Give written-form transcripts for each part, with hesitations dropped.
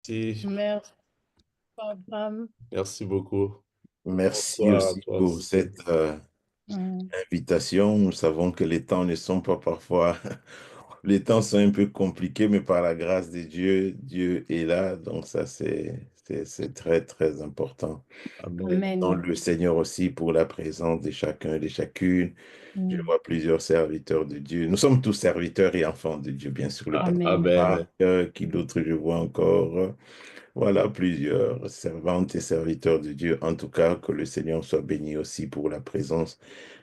Merci, Merci, Abraham. merci beaucoup. Merci Bonsoir à aussi toi pour aussi. cette invitation. Nous savons que les temps ne sont pas parfois, les temps sont un peu compliqués, mais par la grâce de Dieu, Dieu est là. Donc ça, c'est très, très important. Amen. Dans le Seigneur aussi pour la présence de chacun et de chacune. Je vois plusieurs serviteurs de Dieu. Nous sommes tous serviteurs et enfants de Dieu, bien sûr. Le pasteur Amen. Marc, qui d'autre je vois encore. Voilà, plusieurs servantes et serviteurs de Dieu. En tout cas, que le Seigneur soit béni aussi pour la présence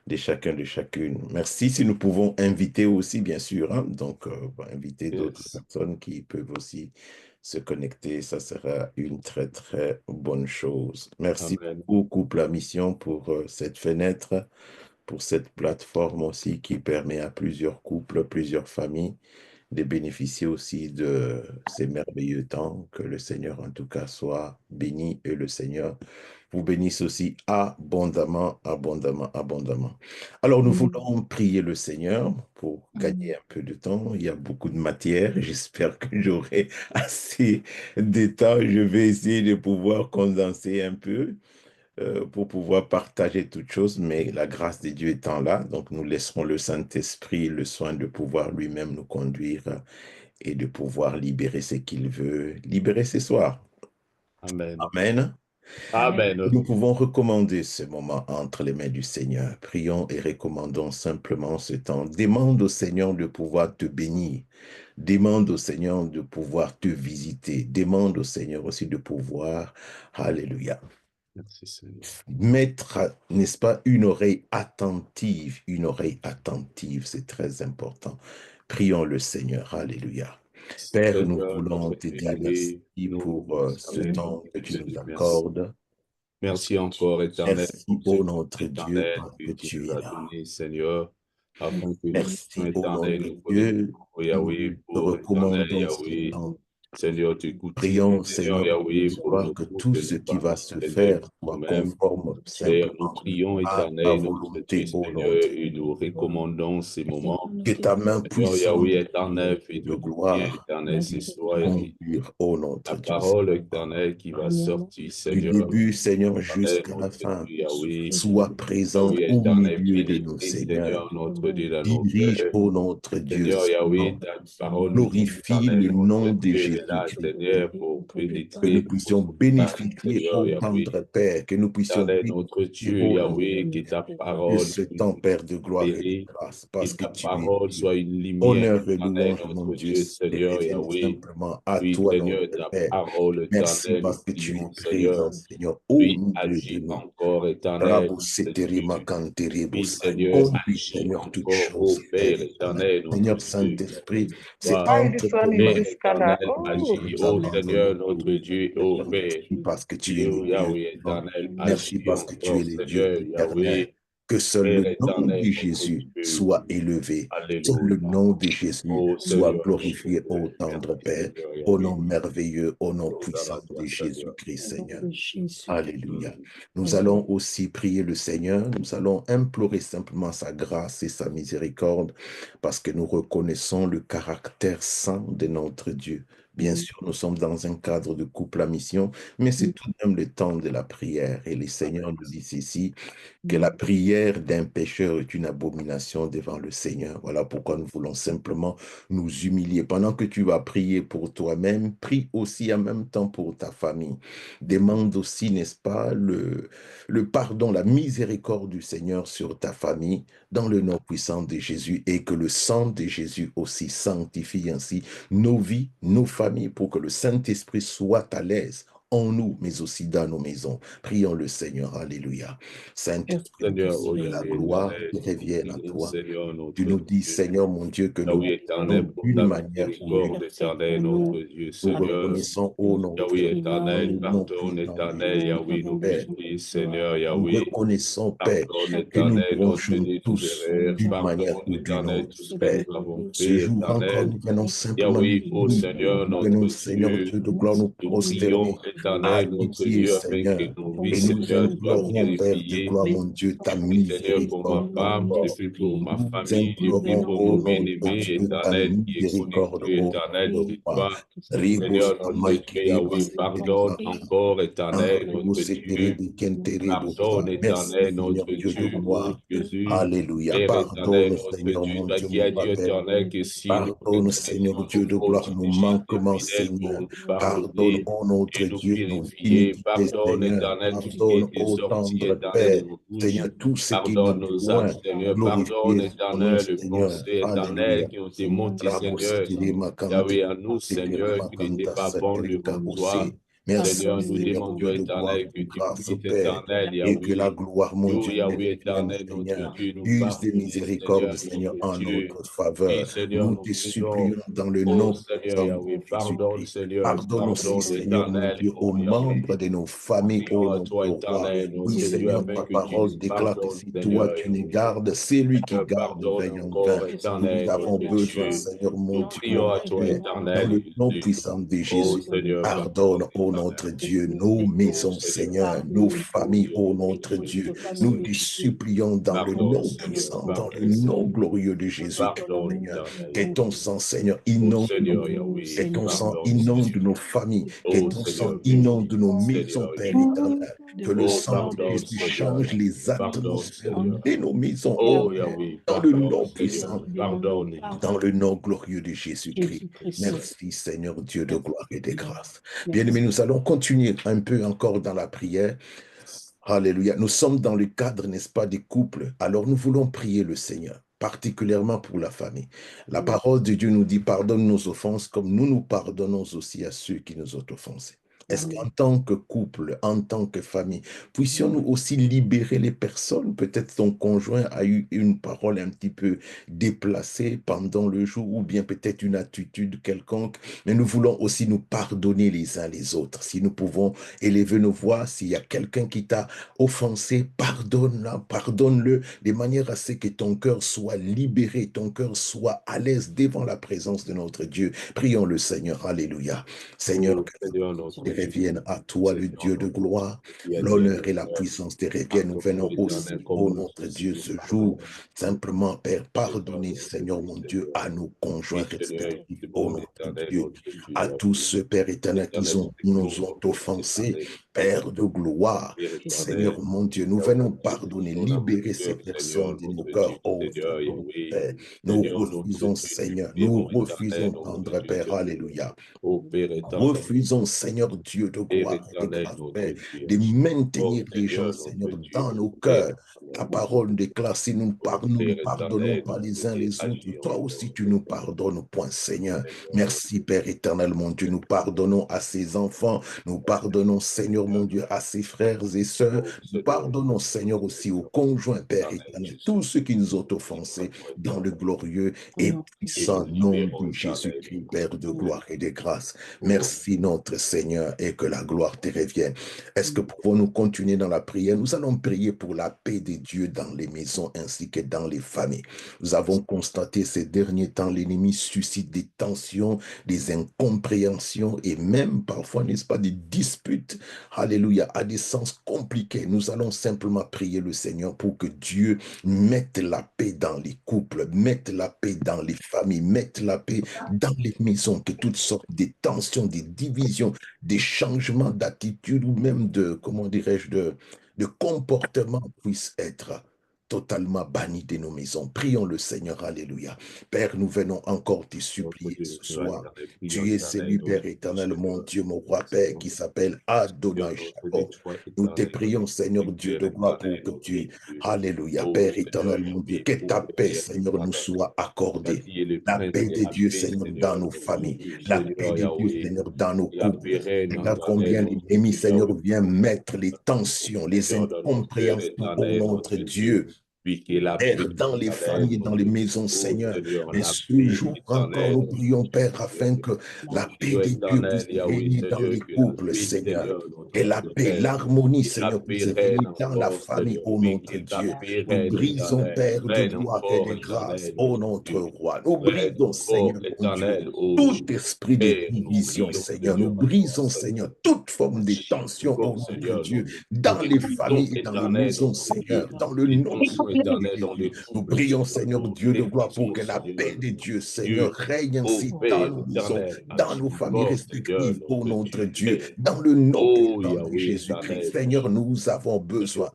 de chacun, de chacune. Merci si nous pouvons inviter aussi, bien sûr. Donc, inviter d'autres Yes. personnes qui peuvent aussi se connecter. Ça sera une très, très bonne chose. Merci Amen. beaucoup, Couple à Mission, pour cette fenêtre, pour cette plateforme aussi qui permet à plusieurs couples, plusieurs familles de bénéficier aussi de ces merveilleux temps. Que le Seigneur, en tout cas, soit béni et le Seigneur vous bénisse aussi abondamment, abondamment, abondamment. Alors, nous voulons prier le Seigneur pour gagner un peu de temps. Il y a beaucoup de matière. J'espère que j'aurai assez de temps. Je vais essayer de pouvoir condenser un peu pour pouvoir partager toutes choses, mais la grâce de Dieu étant là, donc nous laisserons le Saint-Esprit le soin de pouvoir lui-même nous conduire et de pouvoir libérer ce qu'il veut libérer ce soir. Amen. Amen. Amen. Nous pouvons recommander ce moment entre les mains du Seigneur. Prions et recommandons simplement ce temps. Demande au Seigneur de pouvoir te bénir. Demande au Seigneur de pouvoir te visiter. Demande au Seigneur aussi de pouvoir, alléluia, Merci Seigneur. mettre, n'est-ce pas, une oreille attentive, c'est très important. Prions le Seigneur, alléluia. Père, nous Seigneur, voulons notre te dire merci bien-aimé, nous pour voulons ce saluer ton temps nom que et tu te nous dire merci. accordes. Merci encore, éternel, Merci, pour ce ô temps notre Dieu, éternel parce que que tu tu nous es as là. donné, Seigneur, afin que nous puissions, Merci, ô nom éternel, de nous connaître, Dieu. Yahweh, Nous te pour éternel, recommandons ce Yahweh, temps. Seigneur, t'écouter, Prions, Seigneur, Seigneur, ce Yahweh, pour soir nos que tout couples, ce nos qui va familles, se Seigneur, faire pour soit nous-mêmes. conforme Père, nous simplement prions, à ta éternel, notre Dieu, volonté, ô nom Seigneur, de et nous recommandons ces moments. que ta main Seigneur Yahweh, puissante éternel, de fais-nous du bien, gloire éternel, ce soir. conduire, ô La notre Dieu. parole éternelle qui va sortir, Du Seigneur, début, Seigneur, éternel, jusqu'à la notre fin, Dieu, Yahweh, sois présente Yahweh au éternel, milieu de nous, pénétrer, Seigneur. Seigneur, notre Dieu, dans nos Dirige, cœurs. ô notre Dieu, Seigneur Yahweh, Seigneur. ta parole nous dit, Glorifie éternel, le nom notre de Dieu est là, Jésus-Christ. Seigneur, pour Que pénétrer nous dans puissions notre cœur, bénéficier, Seigneur ô Yahweh. tendre Père, que nous puissions Éternel, notre bénéficier, Dieu, ô nom Yahweh, que ta de parole ce puisse temps, nous Père de gloire et de éclairer, grâce, que parce que ta tu es parole Dieu. soit une lumière, Honneur et éternel, louange, mon notre Dieu, Dieu, se Seigneur reviennent Yahweh. simplement à Oui, toi, Seigneur, notre ta Père. parole Merci éternelle, parce nous que tu es prions, présent, Seigneur, Seigneur, au oui, milieu de agis nous. encore, éternel, Rabo notre seterima Dieu. Oui, canteribus. Seigneur, Conduis, agis Seigneur, toutes encore, choses. ô Père éternel, notre Seigneur Dieu. Saint-Esprit, c'est Toi, Ay, entre this tes one is mains Père this color. éternel, que Oh, agis, nous ô abandonnons Seigneur, notre tout. Dieu, ô Seigneur, Père. merci parce que tu es le Dieu, Dieu Yahweh vivant. éternel, Merci agis parce que tu es encore, le Dieu Seigneur, éternel. Yahweh, Que seul Père le nom éternel, de notre Jésus Dieu. soit élevé. Seul le Alléluia. nom de Jésus Ô soit Seigneur, notre glorifié, ô Dieu. tendre Merci, Père, Seigneur, au Yahweh. nom merveilleux, au nom Gloire puissant à toi, de Seigneur. Jésus-Christ, Seigneur. Jésus. Alléluia. Nous allons aussi prier le Seigneur. Nous allons implorer simplement sa grâce et sa miséricorde parce que nous reconnaissons le caractère saint de notre Dieu. Bien sûr, nous sommes dans un cadre de couple à mission, mais c'est tout de même le temps de la prière. Et le Seigneur nous dit ici que la prière d'un pécheur est une abomination devant le Seigneur. Voilà pourquoi nous voulons simplement nous humilier. Pendant que tu vas prier pour toi-même, prie aussi en même temps pour ta famille. Demande aussi, n'est-ce pas, le pardon, la miséricorde du Seigneur sur ta famille, dans le nom puissant de Jésus, et que le sang de Jésus aussi sanctifie ainsi nos vies, nos familles, pour que le Saint-Esprit soit à l'aise en nous, mais aussi dans nos maisons. Prions le Seigneur. Alléluia. Saint-Esprit, Seigneur, ô que la Yahweh gloire éternel, te nous revienne à prions, toi. Seigneur, Tu notre nous dis, Dieu. Seigneur mon Dieu, que nous Yahweh éternel, pardonnons pour d'une ta manière ou d'une miséricorde autre. éternelle, notre Dieu, Nous Seigneur. reconnaissons, ô notre Yahweh Dieu, dans éternel, le nom pardonne puissant de éternel, Yahweh, nos Père, péchés, Seigneur, nous Yahweh. reconnaissons, Père, Pardonne que nous éternel, nos bronchons délits, nos tous erreurs. d'une manière Pardonne ou d'une éternel, autre, tout ce que Père. nous avons Ce fait, jour encore, éternel. nous venons simplement nous Yahweh, ô unir. Seigneur, Nous notre venons, Seigneur Dieu. Dieu de gloire, nous Nous prions, prosterner éternel, notre pitié, Dieu, afin que Seigneur. nos vies, Et nous Seigneur, soient implorons, Père de purifiées. gloire, mon Dieu, ta Je prie, Seigneur, pour ma miséricorde femme, je encore. prie pour ma Nous famille, je prie implorons, pour ô mon notre bien-aimé, Dieu, ta éternel, qui est miséricorde, connecté, ô éternel, Dieu, c'est roi. toi. Rebus Seigneur, notre Dieu, amaikere Yahweh, pardonne baseketeba. encore, éternel, notre Dieu. Pardonne, Merci, éternel, Seigneur notre Dieu de Dieu, oh gloire. Jésus. Alléluia. Père éternel, Pardonne, notre Seigneur, Dieu, mon toi Dieu, qui mon as dit, Père. éternel, que si nous Pardonne, reconnaissons Seigneur Dieu nos de fautes, gloire, tu nos es juste et manquements, fidèle pour Seigneur. nous Pardonne, pardonner ô et notre nous Dieu, nos purifier. iniquités, Pardonne, Seigneur. éternel, tout ce qui Pardonne, était ô sorti, tendre éternel, de Père. nos bouches. Seigneur, tout ce qui n'a Pardonne nos point actes, Seigneur. Pardonne, glorifié ton nom, éternel, les Seigneur. pensées Alléluia. éternelles qui ont été montées, Seigneur. Rabosikiri makante, Yahweh, à nous, tekele Seigneur, qui n'étaient makanta pas bons satiri devant toi. kabose. Merci, Seigneur, nous Seigneur demandons, Dieu de gloire éternel, et que de tu grâce, puisses, Père, éternel, et que la Yahweh. gloire, mon Nous, Dieu, te Yahweh revienne, éternel, notre Seigneur. Dieu, nous Use des pardonner, Seigneur, miséricordes, Seigneur, notre en Dieu. notre Oui, faveur. Seigneur, Nous nous te prions. supplions dans le Oh nom Seigneur puissant de Yahweh, pardonne, Jésus-Christ. Seigneur, Pardonne aussi, pardonne, Seigneur, mon éternel, Dieu, aux oh Yahweh. membres de nos Nous familles, prions ô à notre toi, roi. éternel, Oui, notre Dieu, Seigneur, afin ta que tu parole nous déclare que pardonnes, si toi Seigneur tu nous Yahweh. gardes, c'est lui qui garde Pardonne veille en vain. encore, Nous éternel, avons notre besoin, Dieu. Seigneur, mon Nous Dieu, prions à mon toi, Père, dans éternel le nom Jésus. puissant de Oh Jésus. Seigneur, pardonne, Pardonne, ô notre éternel. Dieu, nos Oh maisons, Seigneur, Seigneur, nos oh familles, Dieu, ô notre notre Dieu, Dieu. Nous Seigneur. te supplions dans le Pardonne, nom Seigneur, puissant, dans le pardonne, nom Seigneur. glorieux de Jésus-Christ, Pardonne, Seigneur. Que éternel. ton sang, Seigneur, Oh inonde nos Seigneur vies. Que Yahweh, ton sang pardonne, inonde Seigneur. nos familles. Que Oh ton sang Seigneur béni, inonde nos maisons, Seigneur Père Jésus. éternel. Que le Oh, sang de pardonne, Jésus Seigneur change Yahweh. les Pardonne, atmosphères Seigneur. de nos maisons, ô Oh Père, Yahweh, dans le pardonne, nom Seigneur. puissant, Pardonne. dans le nom glorieux de Jésus-Christ. Jésus-Christ. Merci, Seigneur Dieu de gloire et de grâce. Merci. Bien-aimés, nous allons continuer un peu encore dans la prière. Alléluia. Nous sommes dans le cadre, n'est-ce pas, des couples. Alors nous voulons prier le Seigneur, particulièrement pour la famille. La parole de Dieu nous dit, pardonne nos offenses comme nous nous pardonnons aussi à ceux qui nous ont offensés. Est-ce qu'en tant que couple, en tant que famille, puissions-nous aussi libérer les personnes? Peut-être ton conjoint a eu une parole un petit peu déplacée pendant le jour ou bien peut-être une attitude quelconque, mais nous voulons aussi nous pardonner les uns les autres. Si nous pouvons élever nos voix, s'il y a quelqu'un qui t'a offensé, pardonne-le de manière à ce que ton cœur soit libéré, ton cœur soit à l'aise devant la présence de notre Dieu. Prions le Seigneur. Alléluia. Seigneur, Oh, que Seigneur, notre te Dieu. revienne à toi, le Seigneur, Dieu de notre Dieu. gloire. Qui a dit, L'honneur et la Seigneur, puissance te reviennent. Nous pardonne-nous, venons aussi, éternel, comme oh nous notre aussi Dieu, nous ce jour, pardonnons. simplement, Père, Seigneur, pardonner, notre Seigneur Dieu, mon Dieu, Seigneur. à nos conjoints Oui, Seigneur, je respectifs, te oh demande, notre éternel, Dieu, notre Dieu, à tous Yahweh. ceux, Père éternel, qui Éternel, c'est que nous nous ont reconnaissons, offensés, éternel, Père de gloire. Père Seigneur éternel, mon Dieu, nous Yahweh, venons nous pardonner, touchons dans nos libérer ces cœurs, Seigneur, personnes de nos notre Dieu, cœurs, oh Seigneur, tendre Yahweh. Père. Nous Seigneur, notre refusons, Dieu, Seigneur, nous libérons, éternel, refusons, notre tendre Dieu, Père, Seigneur. alléluia. Ô Père éternel, Refusons, Seigneur Dieu de Père gloire et de éternel, grâce, notre Père, Dieu. de Oh maintenir les gens, Seigneur, Seigneur, notre Dieu, dans nos Père cœurs. Ta éternel. parole déclare, si nous Oh nous Père nous pardonnons éternel, pas les notre uns Dieu, les autres, agis en toi nous, aussi tu nous Seigneur. pardonnes, point Seigneur. Seigneur, notre Merci Père éternel, mon Dieu, nous pardonnons à ses enfants, nous pardonnons, Seigneur, mon Dieu, à ses frères et sœurs, Oh nous Seigneur, pardonnons, Seigneur, aussi aux conjoints, Père éternel éternel, Jésus. tous ceux qui nous ont Prions à offensés toi, dans le éternel. glorieux et Et nous puissant nom libérons, de éternel, Jésus-Christ, notre Père de Dieu. gloire et de grâce. Oh, Merci notre Seigneur et que la gloire te revienne. Est-ce que pouvons-nous continuer dans la prière? Nous allons prier pour la paix de Dieu dans les maisons ainsi que dans les familles. Nous avons constaté ces derniers temps, l'ennemi suscite des tensions, des incompréhensions et même parfois, n'est-ce pas, des disputes. Alléluia, à des sens compliqués. Nous allons simplement prier le Seigneur pour que Dieu mette la paix dans les couples, mette la paix dans les familles, mette la paix dans les maisons, que toutes sortes de tensions, des divisions, des changements d'attitude ou même de, comment dirais-je, de comportement puissent être totalement bannis de nos maisons. Prions le Seigneur, alléluia. Père, nous venons encore te notre supplier Dieu, ce Seigneur soir. éternel, prions, Tu es éternel, celui, Père notre Dieu, éternel, mon Seigneur. Dieu, mon roi Père, qui s'appelle Adonai Seigneur, notre Dieu, Shalom. toi, Nous te éternel, prions, Seigneur notre Dieu Père de gloire, pour éternel, que notre tu, Dieu. alléluia, Oh Père Seigneur, éternel, mon Dieu, Yahweh, que pour ta le paix, Père Seigneur, nous éternel, soit la accordée. vie est le La prince paix de de la Dieu, paix, Seigneur, dans Seigneur, nos notre familles. Dieu, La paix Seigneur, de Dieu, Yahweh. Seigneur, dans nos La couples. paix règne en Regarde éternel, combien notre l'ennemi, Dieu, Seigneur, Yahweh. vient mettre les tensions, les Seigneur, dans nos cœurs incompréhensions, oh éternels, notre notre Dieu. Dieu. Puis que la paix Père, dans les éternelle, familles, dans les notre Dieu. maisons, Oh Seigneur. Seigneur, Mais la ce paix jour encore, éternelle, nous notre prions, Dieu, Père, afin Seigneur. que Nous la paix prions de Dieu éternel, puisse Yahweh, régner dans Seigneur, les que la couples, paix, Seigneur. Seigneur, Que notre la Dieu, paix, règne. l'harmonie, Que la Seigneur, paix puisse règne régner dans la encore, famille, Seigneur. ô Oui, que notre la Dieu. paix Nous règne brisons, éternel. Père de Règne gloire et encore de grâce, éternel, ô notre notre Dieu. roi. Nous Règne brisons, encore Seigneur, mon Dieu, éternel, oh tout Jésus. esprit de Père, nous division, prions, Seigneur. Nous Seigneur, à toi, brisons, Seigneur. Seigneur, toute plateforme des tensions, oh notre Seigneur, Dieu, nous dans les refusons, familles et dans les éternel, maisons, notre Dieu, Seigneur, dans le les nom tensions puissant de éternelles dans les Jésus. Nous couples, prions, Seigneur, Seigneur nous Dieu de gloire, pour refusons, que la Seigneur, paix de notre Dieu, Seigneur, Dieu, règne ô ainsi dans Père nos maisons, éternel, à dans nos familles support, Seigneur, respectives, oh notre notre Dieu, Dieu, Père. dans le nom Oh puissant de Yahweh Jésus-Christ. éternel, Seigneur, nous avons besoin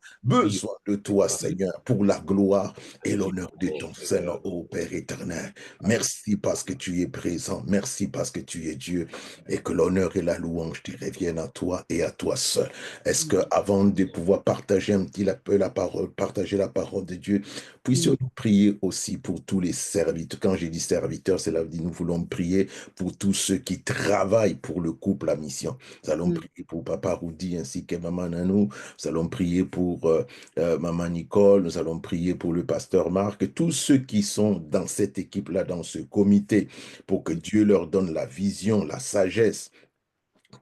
de toi, Seigneur, pour la gloire et ainsi l'honneur de encore, ton Seigneur, Seigneur. ô Père éternel. Merci parce que tu es présent. Merci parce que tu es Dieu et que l'honneur et la louange te reviennent à toi et à toi seul. Est-ce que avant de pouvoir partager un petit peu la parole, partager la parole de Dieu, puissions-nous prier aussi pour tous les serviteurs? Quand j'ai dit serviteurs, c'est là où nous voulons prier pour tous ceux qui travaillent pour le couple à mission. Nous allons prier pour Papa Rudy ainsi que Maman Nanou. Nous allons prier pour Maman Nicole. Nous allons prier pour le pasteur Marc. Tous ceux qui sont dans cette équipe-là, dans ce comité, pour que Dieu leur donne la vision, la sagesse,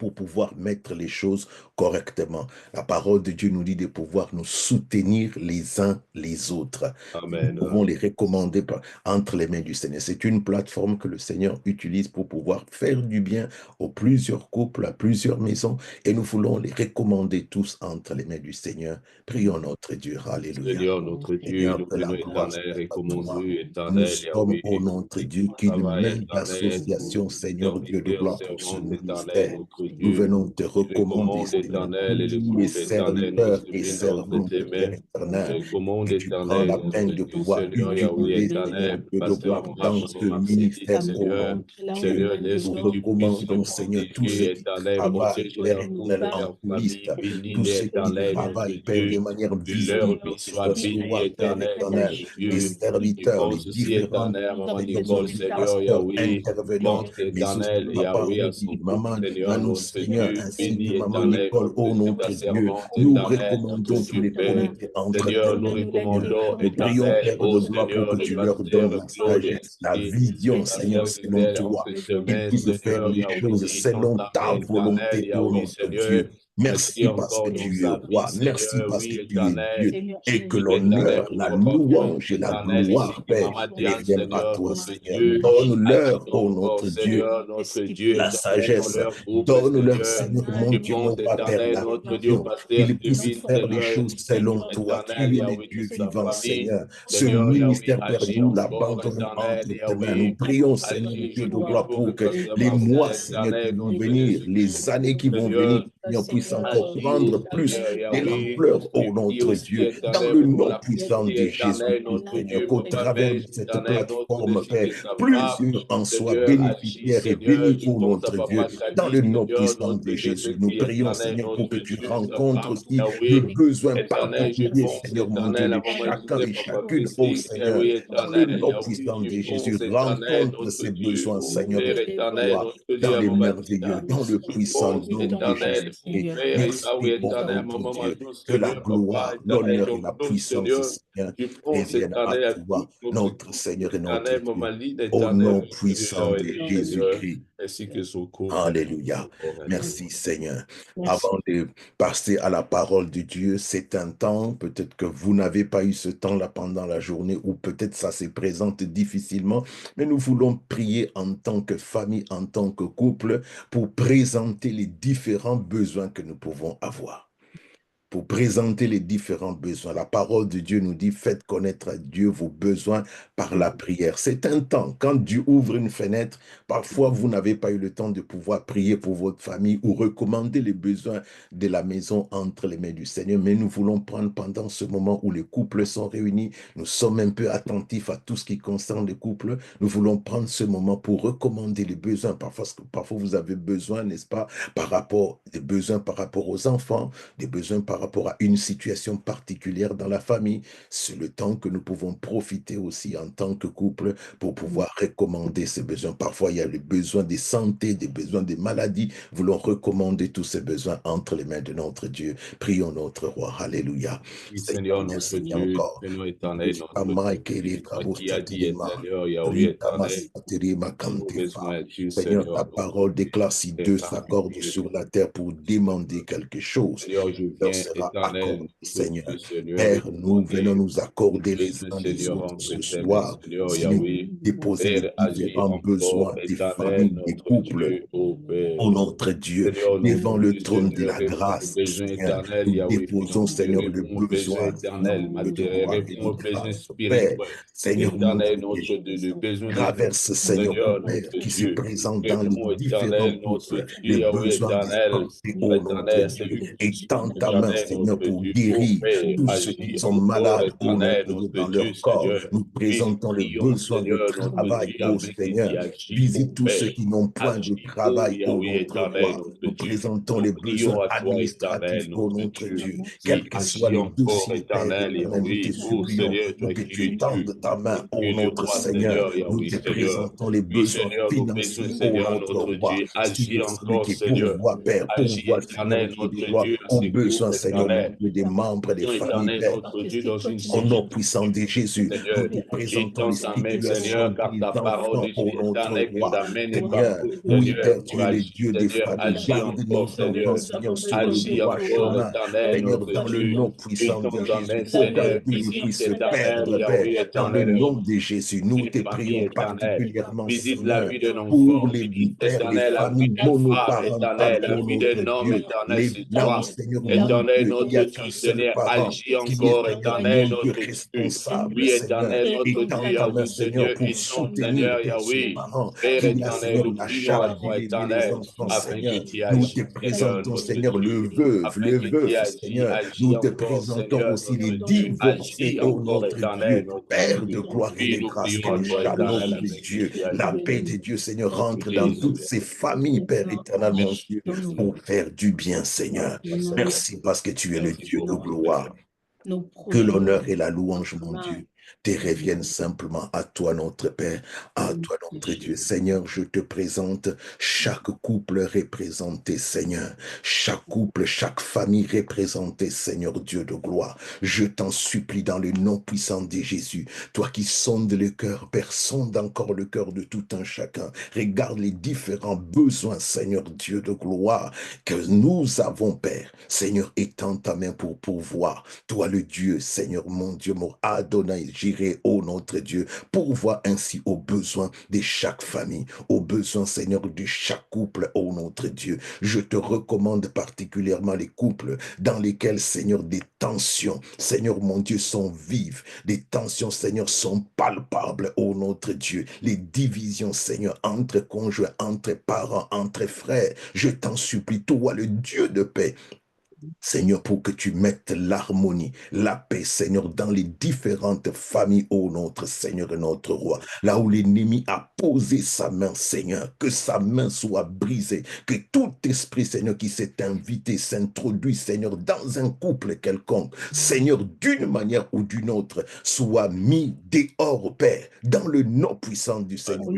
pour pouvoir mettre les choses correctement. La parole de Dieu nous dit de pouvoir nous soutenir les uns les autres. Nous Amen. pouvons les recommander entre les mains du Seigneur. C'est une plateforme que le Seigneur utilise pour pouvoir faire du bien aux plusieurs couples, à plusieurs maisons, et nous voulons les recommander tous entre les mains du Seigneur. Prions notre Dieu. Alléluia. Seigneur, notre Dieu, Seigneur, nous que la prions gloire éternel, soit à toi. recommandé, Nous éternel, sommes Yahweh, au notre qui Dieu qu'une travaille main éternel, d'association, Seigneur Dieu de serviteur, gloire, pour ce servante éternel, ministère. notre Nous Dieu. venons te Je recommander, recommande Seigneur, éternel et le tous les couple éternel, serviteurs notre et vie entre servantes, tes Père mains. Je éternel, recommande que tu prends la éternel, peine notre de Dieu, pouvoir Seigneur, Yahweh utiliser, Seigneur éternel, Dieu de pasteur gloire, Marc, dans ce maman Céline, ministère au Seigneur. nom de Dieu. Seigneur, laisse Nous que tu puisses le recommandons, Seigneur, tous ceux protéger, qui éternel, travaillent, protège Père leur éternel, couple, en leur coulisses, famille, tous bénis-les, ceux qui éternel, notre travaillent, Père, de Dieu. manière Que leur visible, vie que soit ce bénie, soit, Père éternel, éternel, notre les Dieu. Je serviteurs, les pense aussi, différents éternel, maman Seigneur Dieu, Nicole, les Seigneur, pasteurs Yahweh. intervenants, Montre, mais aussi éternel, Papa Yahweh, à son Rudy, couple, Maman Seigneur, Nanou, notre Seigneur, Dieu. ainsi que Bénis, Maman éternel, Nicole, notre oh Dieu, ta notre Dieu, servante, nous éternel, notre recommandons tous Dieu, les Père. comités entre tes Seigneur, nous mains, Seigneur. recommandons, Nous prions, éternel, Père ô de gloire, pour Seigneur, que le tu leur pasteur donnes la Claude, sagesse, la ainsi vision, la Seigneur, sœur selon Gisèle, toi, entre tes qu'ils mains, puissent faire Seigneur, les Yahweh, choses dirige-en selon ta ta main, éternel, volonté, oh Yahweh, notre Seigneur. Dieu. Ainsi Merci parce que encore tu nos es amis, roi. Merci Seigneur, parce que oui, tu es éternel. Dieu. Je Et que prie, éternel, l'honneur, pour la Papa Franck, louange et la éternel, ainsi gloire, que Père, Maman Diane, reviennent à Seigneur, toi, notre Seigneur. Dieu. Ainsi Donne-leur, oh encore, notre Dieu, Seigneur, notre Dieu, la éternel, dans sagesse. leur couple, Donne-leur, Seigneur. Seigneur, mon Je Dieu, mon pense, Père, éternel, la notre Dieu, vision, pasteur qu'ils puissent Kevin, faire les Seigneur, choses selon toi. éternel, Tu es le Yahweh, Dieu toute sa vivant, famille. Seigneur. Ce Seigneur, Yahweh, ministère, Père, agis nous encore, l'abandonnons éternel, entre tes mains. Nous Yahweh. prions, Seigneur, Agis, je Dieu de prie gloire, pour le pour que pasteur les mois, Marcel, Seigneur, qui éternel, vont notre venir, les Jésus-Christ, années qui vont venir, Seigneur. Seigneur, puissent encore Agis, prendre plus Seigneur de Yahweh. l'ampleur, Je oh prie notre aussi, Dieu, dans éternel, le pour nom la puissant famille de éternelle, Jésus-Christ, notre Seigneur, Dieu, qu'au Papa travers de Belge, cette éternel, notre plateforme, ainsi Père, que sa femme. plusieurs en soient Seigneur, agis, bénéficiaires et Seigneur, bénis, je oh pense à notre Dieu, Papa dans Camille, le nom Seigneur, puissant de notre Dieu, je Jésus. Nous prie, prions, éternel, Seigneur, pour que notre tu Dieu, sa rencontres femme, aussi le Yahweh. besoin Éternel, je particulier, pense, Seigneur mon Dieu, éternel, de à maman chacun Gisèle, et Papa chacune, oh Christine, Seigneur, Yahweh, dans le éternel, nom Yahweh, puissant je de pense, Jésus. éternel, Rencontre notre ces Dieu, besoins, au Seigneur, de Père ta éternel, gloire, notre Dieu, dans à les maman merveilleux, Tina, dans le je puissant pense, nom de éternel, au Jésus-Christ. Père, ah oui, Merci, oh éternel, notre maman Dieu, Madou, que la Seigneur, Papa, gloire, éternel, l'honneur et dans la nous, puissance, Seigneur, Seigneur, je pense, reviennent à éternel, à toi, toute notre notre couple, Seigneur et notre éternel, Dieu. maman Lide, Au éternel, nom notre Dieu, puissant Yahweh, de Seigneur, Jésus-Christ. ainsi que son couple, Alléluia. Amen. Merci Seigneur. Avant de passer à la parole de Dieu, c'est un temps, peut-être que vous n'avez pas eu ce temps-là pendant la journée, ou peut-être ça se présente difficilement, mais nous voulons prier en tant que famille, en tant que couple, pour présenter les différents besoins que nous pouvons avoir. Pour présenter les différents besoins. La parole de Dieu nous dit, faites connaître à Dieu vos besoins par la prière. C'est un temps. Quand Dieu ouvre une fenêtre, parfois vous n'avez pas eu le temps de pouvoir prier pour votre famille ou recommander les besoins de la maison entre les mains du Seigneur. Mais nous voulons prendre pendant ce moment où les couples sont réunis, nous sommes un peu attentifs à tout ce qui concerne les couples. Nous voulons prendre ce moment pour recommander les besoins. Parfois vous avez besoin, n'est-ce pas, des besoins par rapport aux enfants, des besoins par rapport à une situation particulière dans la famille. C'est le temps que nous pouvons profiter aussi en tant que couple pour pouvoir recommander ces besoins. Parfois, il y a les besoins de santé, des besoins de maladies. Nous voulons recommander tous ces besoins entre les mains de notre Dieu. Prions notre roi. Alléluia. Oui, Seigneur, Seigneur, notre merci Dieu, encore. Seigneur éternel, notre Dieu, toi qui as dit éternel, Yahweh éternel, nos besoins, Dieu, Seigneur, ta Seigneur, parole déclare si deux éternel, s'accordent Dieu. sur la terre pour demander quelque chose. Seigneur, je viens sera éternel, accordée, notre Seigneur. Dieu, Seigneur, Père, nous venons nous accorder les besoin, uns les Seigneur, autres entre ce tes mains, soir. Seigneur Seigneur, Yahweh. déposer les Père, agis différents encore, besoins des éternel, familles, des notre couples. Dieu, ô Père. Oh notre Dieu, Seigneur, devant notre le Dieu, trône de Seigneur, la réponds aux grâce, besoins Seigneur, éternels, nous Yahweh, déposons, financiers, Seigneur, le réponds aux besoins besoin, Seigneur, éternels, Dieu de matériels, gloire et réponds de aux besoins grâce, Père, spirituels. Seigneur, mon Éternel, Dieu. notre Dieu, le besoin de Traverse, Seigneur, Seigneur, Père, notre qui se Dieu. présente dans les Réponds, différents éternel, notre couples, Dieu, les Yahweh, besoins de éternel. santé, oh notre Éternel, Dieu, celui qui et tends souffre, ta main, éternel, Seigneur, notre pour Dieu. Ô guérir Père, tous ceux qui agis sont encore, malades, oh éternel, notre Dieu, notre dans Dieu, leur corps. Seigneur. Nous Et nous présentons le prions, besoin de Seigneur, notre travail, Dieu, oh afin que Seigneur. tu agis, ô Visite tous ceux Père. qui n'ont point de Agis, ô travail, ô Yahweh, notre éternel, roi. notre Nous Dieu. présentons Nous les besoins prions à toi, administratifs, éternel, ô notre notre Dieu. Dieu. Quels Oui, que soient agis les encore, dossiers, Père éternel, éternel, nous te Yahweh. Ô supplions Seigneur, toi pour que qui tu es Dieu. étendes ta main, Tu ô es le notre roi, Seigneur. Seigneur, Nous Yahweh, te Seigneur. présentons les Oui, besoins Seigneur, nos besoins, financiers, ô Seigneur, notre notre roi. Dieu. Si tu Agis es celui encore, qui Seigneur. pourvoit, Père, Agis, pourvoit, Seigneur, éternel, Dieu notre des gloires, Dieu, aux secours, besoins, Seigneur, mon éternel. Dieu, des membres, des familles, Éternel, Père. notre Dieu, dans une Au nom situation puissant de Jésus, nous Seigneur, te présentons étends les ta main, situations Seigneur, car des ta parole enfants, dit, ô notre éternel, que roi. ta main n'est pas Seigneur, courte, oui, Seigneur, Père, tu pour es le agir, Dieu des Seigneur, familles. agis Garde nos encore, enfants, Seigneur, Seigneur, sur le agis droit encore, chemin. éternel, Seigneur, notre dans le Dieu, nom puissant étends de ta main, Jésus, aucun Seigneur, qui ne puisse visite ta mère, perdre, Père. Yahweh, Dans le éternel, nom de Jésus, nous une te famille prions éternelle. particulièrement, Visite la Seigneur, vie d'un pour enfant, les visite pères, les éternel, la vie familles d'une femme monoparentales, éternelle, la ô vie notre d'un homme Dieu. éternel, Les, c'est là où, toi. Seigneur, mon Éternel, Dieu, il n'y notre a Dieu, qu'un seul Seigneur, parent agis qui est, encore, Seigneur, mon éternel, Dieu, notre Dieu. responsable, Oui, Seigneur. éternel, notre Étends Dieu, ta main, Yahweh, Seigneur, Seigneur, pour étends, soutenir, Seigneur, Père, ce Yahweh. parent Père qui a, éternel, Seigneur, nous la prions à charge toi, d'aider les éternel, enfants, afin que Seigneur. tu Nous te agis, Seigneur, présentons, notre Seigneur, le Dieu. veuve, Afin le que tu veuf, agis, Seigneur. agis Nous te encore, présentons Seigneur, aussi les notre Dieu. divorcés, Agis ô encore, notre éternel, Dieu, notre Père de Dieu. gloire et de Oui, nous grâce, que prions à le toi, shalom éternel, de afin que Dieu, tu la agis. paix de Dieu, Seigneur, rentre dans toutes Jésus. ces familles, Père éternel, mon Dieu, pour faire du bien, Seigneur. Merci parce que tu es le Merci Dieu de beaucoup, gloire. nos Que projets, l'honneur et la louange, mon main. Dieu, te reviennent simplement à toi, notre Père, à toi, notre Dieu. Seigneur, je te présente chaque couple représenté, Seigneur. Chaque couple, chaque famille représentée, Seigneur Dieu de gloire. Je t'en supplie dans le nom puissant de Jésus. Toi qui sondes le cœur, Père, sonde encore le cœur de tout un chacun. Regarde les différents besoins, Seigneur Dieu de gloire, que nous avons, Père. Seigneur, étends ta main pour pouvoir. Toi le Dieu, Seigneur mon Dieu, mon Adonai, j'irai, ô notre Dieu, pourvoir ainsi aux besoins de chaque famille, aux besoins, Seigneur, de chaque couple, ô notre Dieu. Je te recommande particulièrement les couples dans lesquels, Seigneur, des tensions, Seigneur mon Dieu, sont vives. Des tensions, Seigneur, sont palpables, ô notre Dieu. Les divisions, Seigneur, entre conjoints, entre parents, entre frères. Je t'en supplie, toi, le Dieu de paix, Seigneur, pour que tu mettes l'harmonie, la paix, Seigneur, dans les différentes familles, ô notre Seigneur et notre Roi. Là où l'ennemi a posé sa main, Seigneur, que sa main soit brisée, que tout esprit, Seigneur, qui s'est invité, s'introduit, Seigneur, dans un couple quelconque, Seigneur, d'une manière ou d'une autre, soit mis dehors, Père, dans le nom puissant du Seigneur.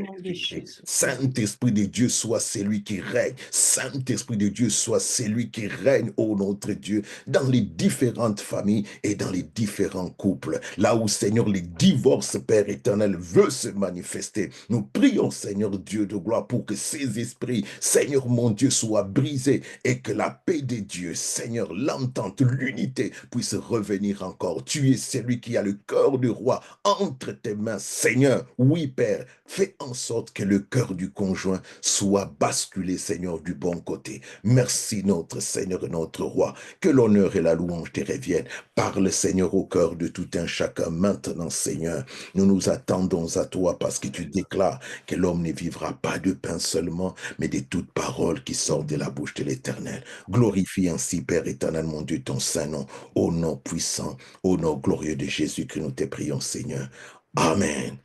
Saint-Esprit de Dieu, soit celui qui règne. Saint-Esprit de Dieu, soit celui qui règne, ô notre Dieu, dans les différentes familles et dans les différents couples. Là où, Seigneur, les divorces, Père éternel, veut se manifester. Nous prions, Seigneur Dieu de gloire, pour que ces esprits, Seigneur mon Dieu, soient brisés et que la paix de Dieu, Seigneur, l'entente, l'unité puisse revenir encore. Tu es celui qui a le cœur du roi entre tes mains, Seigneur. Oui, Père, fais en sorte que le cœur du conjoint soit basculé, Seigneur, du bon côté. Merci, notre Seigneur et notre Roi. Que l'honneur et la louange te reviennent. Parle, Seigneur, au cœur de tout un chacun. Maintenant, Seigneur, nous nous attendons à toi parce que tu déclares que l'homme ne vivra pas de pain seulement, mais de toute parole qui sort de la bouche de l'Éternel. Glorifie ainsi, Père éternel, mon Dieu, ton saint nom, au nom puissant, au nom glorieux de Jésus que nous te prions, Seigneur. Amen.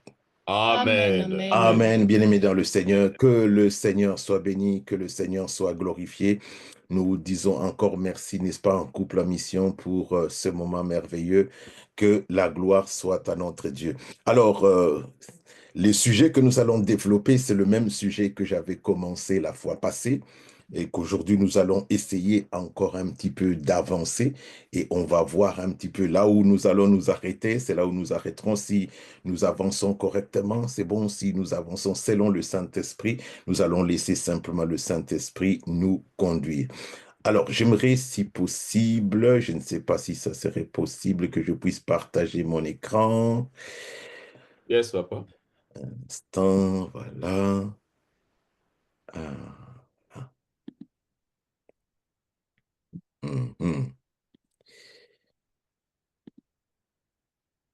Amen. Amen, bien-aimés dans le Seigneur. Que le Seigneur soit béni, que le Seigneur soit glorifié. Nous disons encore merci, n'est-ce pas, en couple en mission pour ce moment merveilleux. Que la gloire soit à notre Dieu. Alors, le sujet que nous allons développer, c'est le même sujet que j'avais commencé la fois passée et qu'aujourd'hui nous allons essayer encore un petit peu d'avancer et on va voir un petit peu là où nous allons nous arrêter. C'est là où nous arrêterons si nous avançons correctement. C'est bon si nous avançons selon le Saint-Esprit. Nous allons laisser simplement le Saint-Esprit nous conduire. Alors, j'aimerais, si possible, je ne sais pas si ça serait possible que je puisse partager mon écran. Yes, papa. Un instant, voilà. Ah, ah, mhm.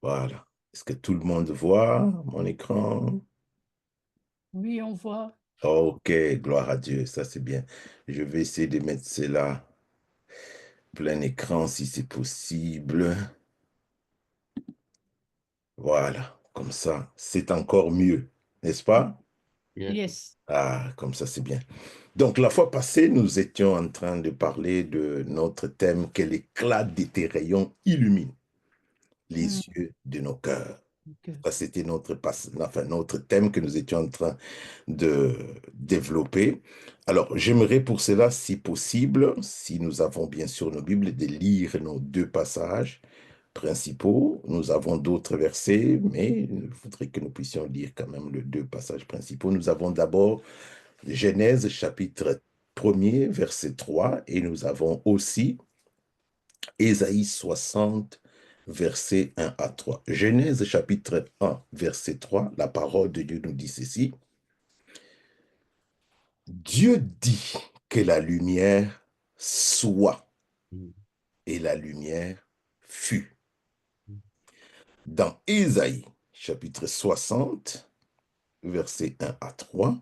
Voilà. Est-ce que tout le monde voit mon écran? Oui, on voit. Ok, gloire à Dieu, ça c'est bien. Je vais essayer de mettre cela plein écran si c'est possible. Voilà, comme ça, c'est encore mieux, n'est-ce pas? Yeah. Yes. Ah, comme ça c'est bien. Donc la fois passée, nous étions en train de parler de notre thème que l'éclat de tes rayons illumine les Mm, yeux de nos cœurs. ok. Ça, c'était notre thème que nous étions en train de développer. Alors, j'aimerais pour cela, si possible, si nous avons bien sûr nos Bibles, de lire nos deux passages principaux. Nous avons d'autres versets, mais il faudrait que nous puissions lire quand même les deux passages principaux. Nous avons d'abord Genèse chapitre 1er, verset 3, et nous avons aussi Ésaïe 60, versets 1 à 3. Genèse chapitre 1, verset 3, la parole de Dieu nous dit ceci. Dieu dit que la lumière soit, Mm. et la lumière fut. Dans Ésaïe chapitre 60, versets 1 à 3,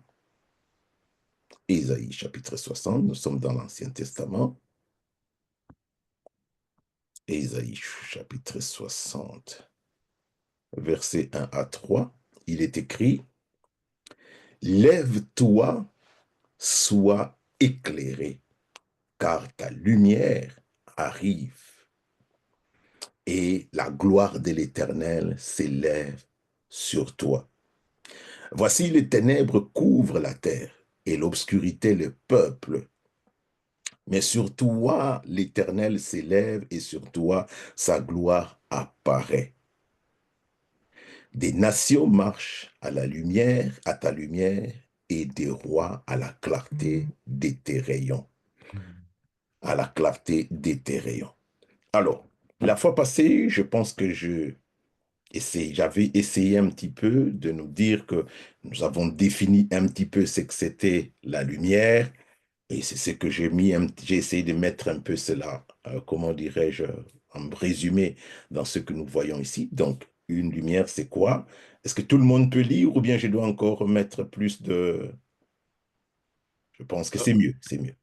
Ésaïe chapitre 60, nous sommes dans l'Ancien Testament. Ésaïe chapitre 60, versets 1 à 3, il est écrit, lève-toi, sois éclairé, car ta lumière arrive et la gloire de l'Éternel s'élève sur toi. Voici les ténèbres couvrent la terre et l'obscurité le peuple. Mais sur toi, l'Éternel s'élève et sur toi, sa gloire apparaît. Des nations marchent à la lumière, à ta lumière, et des rois à la clarté de tes rayons. À la clarté de tes rayons. Alors, la fois passée, je pense que j'avais essayé un petit peu de nous dire que nous avons défini un petit peu ce que c'était la lumière, et c'est ce que j'ai essayé de mettre un peu cela, comment dirais-je, en résumé dans ce que nous voyons ici. Donc, une lumière, c'est quoi? Est-ce que tout le monde peut lire ou bien je dois encore mettre plus de... Je pense que Ah, c'est mieux, c'est mieux.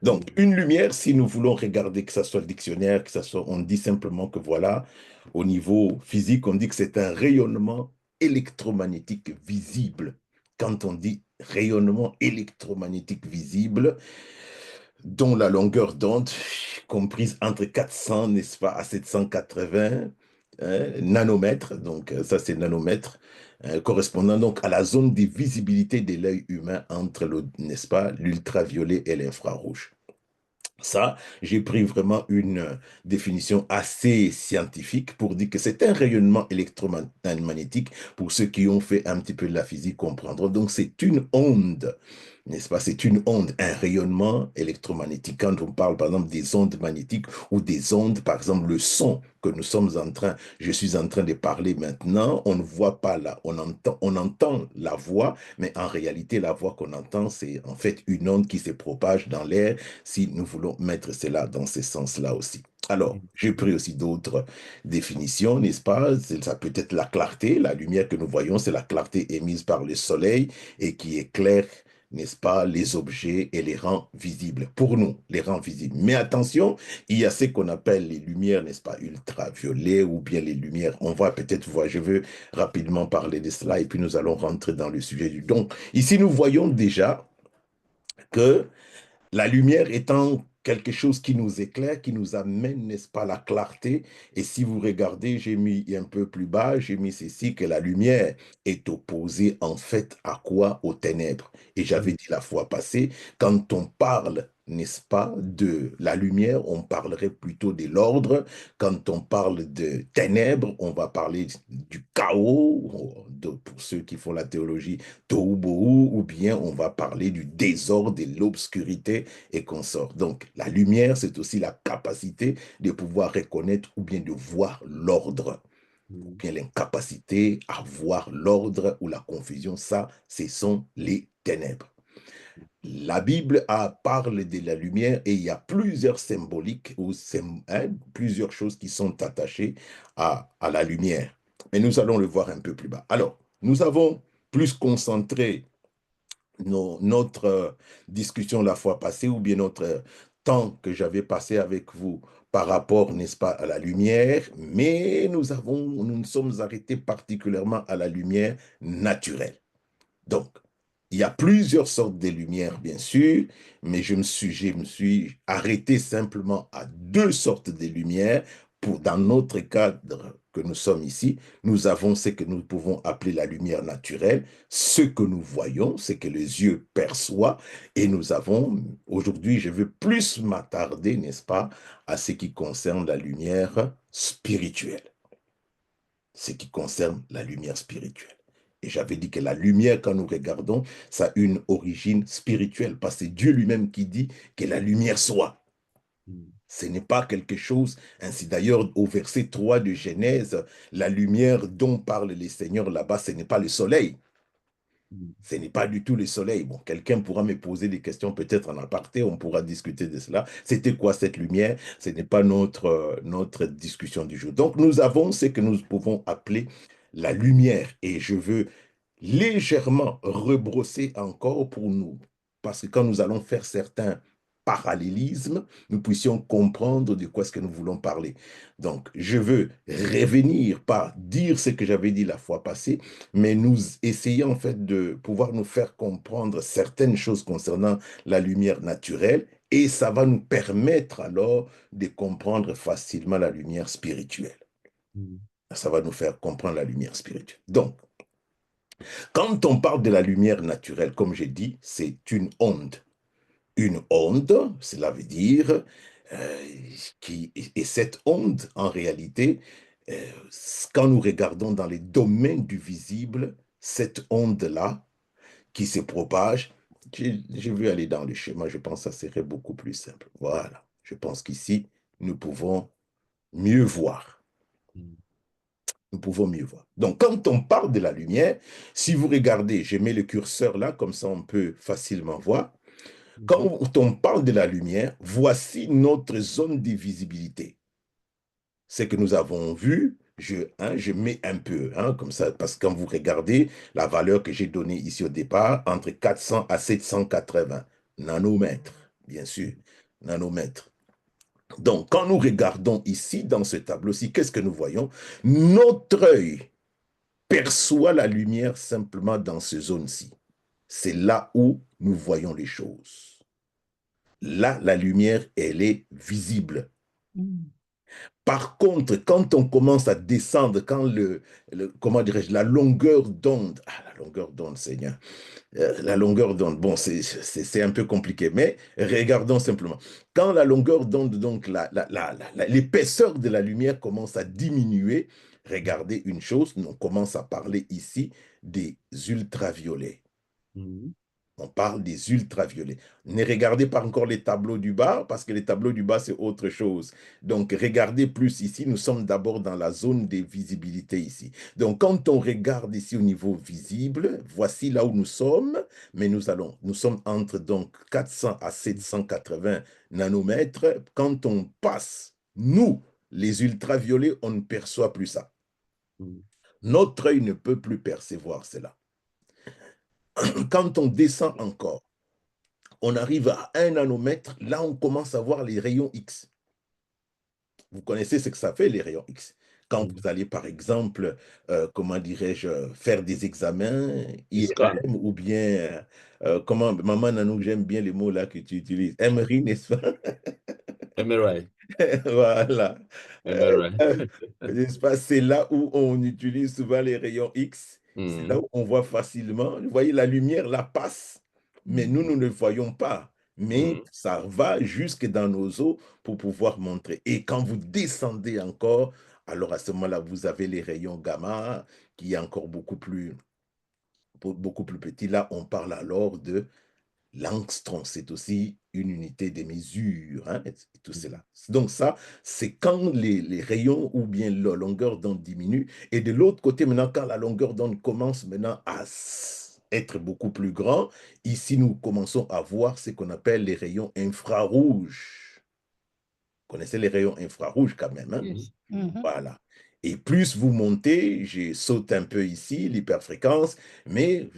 Donc, une lumière, si nous voulons regarder, que ce soit le dictionnaire, que ce soit, on dit simplement que voilà, au niveau physique, on dit que c'est un rayonnement électromagnétique visible. Quand on dit rayonnement électromagnétique visible, dont la longueur d'onde comprise entre 400, n'est-ce pas, à 780 nanomètres, donc ça c'est nanomètres, correspondant donc à la zone de visibilité de l'œil humain entre, n'est-ce pas, l'ultraviolet et l'infrarouge. Ça, j'ai pris vraiment une définition assez scientifique pour dire que c'est un rayonnement électromagnétique. Pour ceux qui ont fait un petit peu de la physique comprendront. Donc, c'est une onde, n'est-ce pas? C'est une onde, un rayonnement électromagnétique. Quand on parle, par exemple, des ondes magnétiques ou des ondes, par exemple, le son que nous sommes en train, je suis en train de parler maintenant, on ne voit pas là, on entend la voix, mais en réalité, la voix qu'on entend, c'est en fait une onde qui se propage dans l'air si nous voulons mettre cela dans ce sens-là aussi. Alors, j'ai pris aussi d'autres définitions, n'est-ce pas? Ça peut être la clarté, la lumière que nous voyons, c'est la clarté émise par le soleil et qui éclaire, n'est-ce pas, les objets et les rend visibles. Pour nous, les rend visibles. Mais attention, il y a ce qu'on appelle les lumières, n'est-ce pas, ultraviolets ou bien les lumières. On va peut-être voir, je veux rapidement parler de cela et puis nous allons rentrer dans le sujet du don. Ici, nous voyons déjà que la lumière étant quelque chose qui nous éclaire, qui nous amène, n'est-ce pas, la clarté. Et si vous regardez, j'ai mis un peu plus bas, j'ai mis ceci, que la lumière est opposée en fait à quoi? Aux ténèbres. Et j'avais dit la fois passée, quand on parle n'est-ce pas, de la lumière, on parlerait plutôt de l'ordre. Quand on parle de ténèbres, on va parler du chaos, pour ceux qui font la théologie, tohu bohu, ou bien on va parler du désordre, de l'obscurité et consorts. Donc, la lumière, c'est aussi la capacité de pouvoir reconnaître ou bien de voir l'ordre, ou bien l'incapacité à voir l'ordre ou la confusion. Ça, ce sont les ténèbres. La Bible parle de la lumière et il y a plusieurs symboliques ou plusieurs choses qui sont attachées à la lumière. Mais nous allons le voir un peu plus bas. Alors, nous avons plus concentré notre discussion la fois passée ou bien notre temps que j'avais passé avec vous par rapport, n'est-ce pas, à la lumière, mais nous nous sommes arrêtés particulièrement à la lumière naturelle. Donc, il y a plusieurs sortes de lumières, bien sûr, mais je me suis arrêté simplement à deux sortes de lumières. Dans notre cadre que nous sommes ici, nous avons ce que nous pouvons appeler la lumière naturelle, ce que nous voyons, ce que les yeux perçoivent, et nous avons, aujourd'hui, je veux plus m'attarder, n'est-ce pas, à ce qui concerne la lumière spirituelle. Ce qui concerne la lumière spirituelle. Et j'avais dit que la lumière, quand nous regardons, ça a une origine spirituelle, parce que c'est Dieu lui-même qui dit que la lumière soit. Ce n'est pas quelque chose, ainsi d'ailleurs au verset 3 de Genèse, la lumière dont parle le Seigneur là-bas, ce n'est pas le soleil. Ce n'est pas du tout le soleil. Bon, quelqu'un pourra me poser des questions peut-être en aparté, on pourra discuter de cela. C'était quoi cette lumière? Ce n'est pas notre discussion du jour. Donc nous avons ce que nous pouvons appeler la lumière. Et je veux légèrement rebrosser encore pour nous, parce que quand nous allons faire certains parallélismes, nous puissions comprendre de quoi est-ce que nous voulons parler. Donc, je veux revenir, pas dire ce que j'avais dit la fois passée, mais nous essayons en fait de pouvoir nous faire comprendre certaines choses concernant la lumière naturelle, et ça va nous permettre alors de comprendre facilement la lumière spirituelle. Ça va nous faire comprendre la lumière spirituelle. Donc, quand on parle de la lumière naturelle, comme j'ai dit, c'est une onde. Une onde, cela veut dire, et cette onde, en réalité, quand nous regardons dans les domaines du visible, cette onde-là qui se propage, je vais aller dans le schéma, je pense que ça serait beaucoup plus simple. Voilà, je pense qu'ici, nous pouvons mieux voir. Nous pouvons mieux voir. Donc, quand on parle de la lumière, si vous regardez, je mets le curseur là, comme ça on peut facilement voir. Quand on parle de la lumière, voici notre zone de visibilité. Ce que nous avons vu, je mets un peu, comme ça, parce que quand vous regardez la valeur que j'ai donnée ici au départ, entre 400 à 780 nanomètres, bien sûr, nanomètres. Donc, quand nous regardons ici, dans ce tableau-ci, qu'est-ce que nous voyons? Notre œil perçoit la lumière simplement dans ce zone-ci. C'est là où nous voyons les choses. Là, la lumière, elle est visible. Par contre, quand on commence à descendre, quand comment dirais-je, la longueur d'onde, la longueur d'onde, Seigneur, la longueur d'onde, bon, c'est un peu compliqué, mais regardons simplement. Quand la longueur d'onde, donc l'épaisseur de la lumière commence à diminuer, regardez une chose, on commence à parler ici des ultraviolets. On parle des ultraviolets. Ne regardez pas encore les tableaux du bas, parce que les tableaux du bas, c'est autre chose. Donc, regardez plus ici. Nous sommes d'abord dans la zone des visibilités ici. Donc, quand on regarde ici au niveau visible, voici là où nous sommes. Mais nous sommes entre donc 400 à 780 nanomètres. Quand on passe, nous, les ultraviolets, on ne perçoit plus ça. Notre œil ne peut plus percevoir cela. Quand on descend encore, on arrive à 1 nanomètre, là on commence à voir les rayons X. Vous connaissez ce que ça fait, les rayons X. Quand vous allez, par exemple, comment dirais-je, faire des examens, IRM, ou bien, comment, maman Nanou, j'aime bien les mots là que tu utilises, MRI, n'est-ce pas? MRI. Voilà. MRI. N'est-ce pas? C'est là où on utilise souvent les rayons X. C'est là où on voit facilement. Vous voyez, la lumière la passe, mais nous ne le voyons pas. mais ça va jusque dans nos os pour pouvoir montrer. Et quand vous descendez encore, alors à ce moment-là, vous avez les rayons gamma qui est encore beaucoup plus petit. Là, on parle alors de l'angstrom, c'est aussi une unité de mesure, hein, et tout cela. Donc ça, c'est quand les rayons ou bien la longueur d'onde diminue. Et de l'autre côté, maintenant, quand la longueur d'onde commence maintenant à être beaucoup plus grand, ici, nous commençons à voir ce qu'on appelle les rayons infrarouges. Vous connaissez les rayons infrarouges quand même, hein? Yes. Voilà. Et plus vous montez, je saute un peu ici, l'hyperfréquence, mais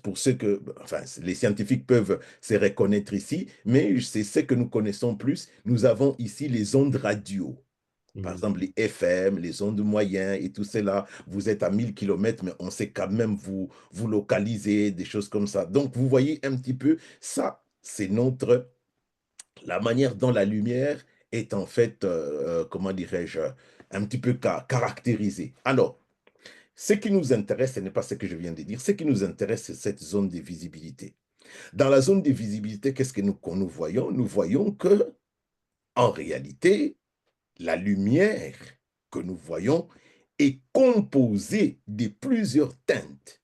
pour ceux que, enfin, les scientifiques peuvent se reconnaître ici, mais c'est ce que nous connaissons plus. Nous avons ici les ondes radio. Par exemple, les FM, les ondes moyennes et tout cela. Vous êtes à 1000 km, mais on sait quand même vous localiser, des choses comme ça. Donc, vous voyez un petit peu, ça, c'est la manière dont la lumière est en fait, comment dirais-je, un petit peu caractérisée. Alors, ce qui nous intéresse, ce n'est pas ce que je viens de dire, ce qui nous intéresse, c'est cette zone de visibilité. Dans la zone de visibilité, qu'est-ce que nous voyons? Nous voyons que, en réalité, la lumière que nous voyons est composée de plusieurs teintes.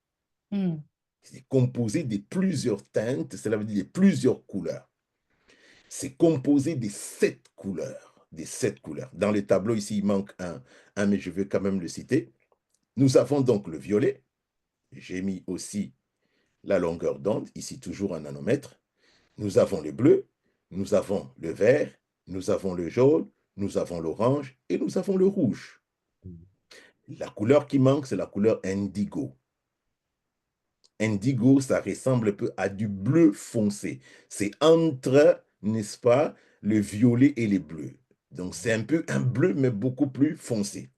C'est composé de plusieurs teintes, cela veut dire de plusieurs couleurs. C'est composé de 7 couleurs. Des 7 couleurs. Dans le tableau, ici, il manque un, mais je vais quand même le citer. Nous avons donc le violet. J'ai mis aussi la longueur d'onde, ici toujours en nanomètres. Nous avons le bleu, nous avons le vert, nous avons le jaune, nous avons l'orange et nous avons le rouge. La couleur qui manque, c'est la couleur indigo. Indigo, ça ressemble un peu à du bleu foncé. C'est entre, n'est-ce pas, le violet et le bleu. Donc, c'est un peu un bleu, mais beaucoup plus foncé.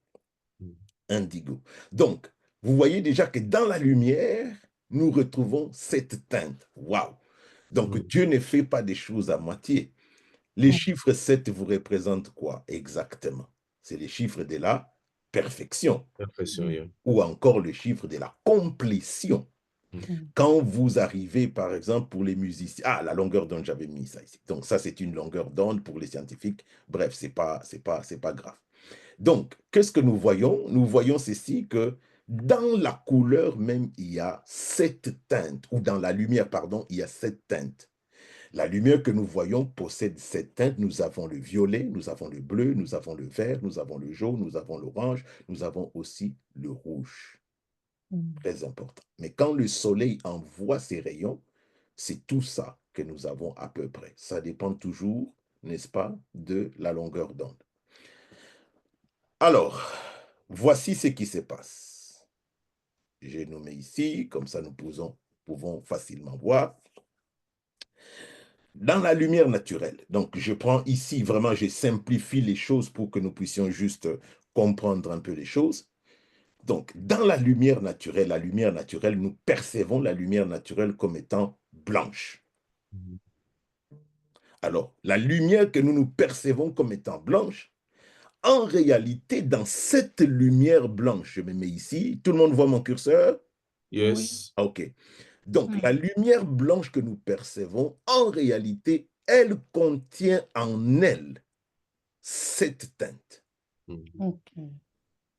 Indigo. Donc, vous voyez déjà que dans la lumière, nous retrouvons cette teinte. Waouh! Donc, Dieu ne fait pas des choses à moitié. Les chiffres 7 vous représentent quoi exactement? C'est les chiffres de la perfection. Perfection, yeah. Ou encore le chiffre de la complétion. Quand vous arrivez, par exemple, pour les musiciens, la longueur d'onde, j'avais mis ça ici. Donc, ça, c'est une longueur d'onde pour les scientifiques. Bref, c'est pas grave. Donc, qu'est-ce que nous voyons? Nous voyons ceci que dans la couleur même, il y a 7 teintes, ou dans la lumière, pardon, il y a 7 teintes. La lumière que nous voyons possède 7 teintes. Nous avons le violet, nous avons le bleu, nous avons le vert, nous avons le jaune, nous avons l'orange, nous avons aussi le rouge. Très important. Mais quand le soleil envoie ses rayons, c'est tout ça que nous avons à peu près. Ça dépend toujours, n'est-ce pas, de la longueur d'onde. Alors, voici ce qui se passe. J'ai nommé ici, comme ça nous pouvons facilement voir. Dans la lumière naturelle, donc je prends ici, vraiment, je simplifie les choses pour que nous puissions juste comprendre un peu les choses. Donc, dans la lumière naturelle, nous percevons la lumière naturelle comme étant blanche. Alors, la lumière que nous percevons comme étant blanche, en réalité, dans cette lumière blanche, je me mets ici, tout le monde voit mon curseur? Yes. OK. Donc, la lumière blanche que nous percevons, en réalité, elle contient en elle 7 teintes.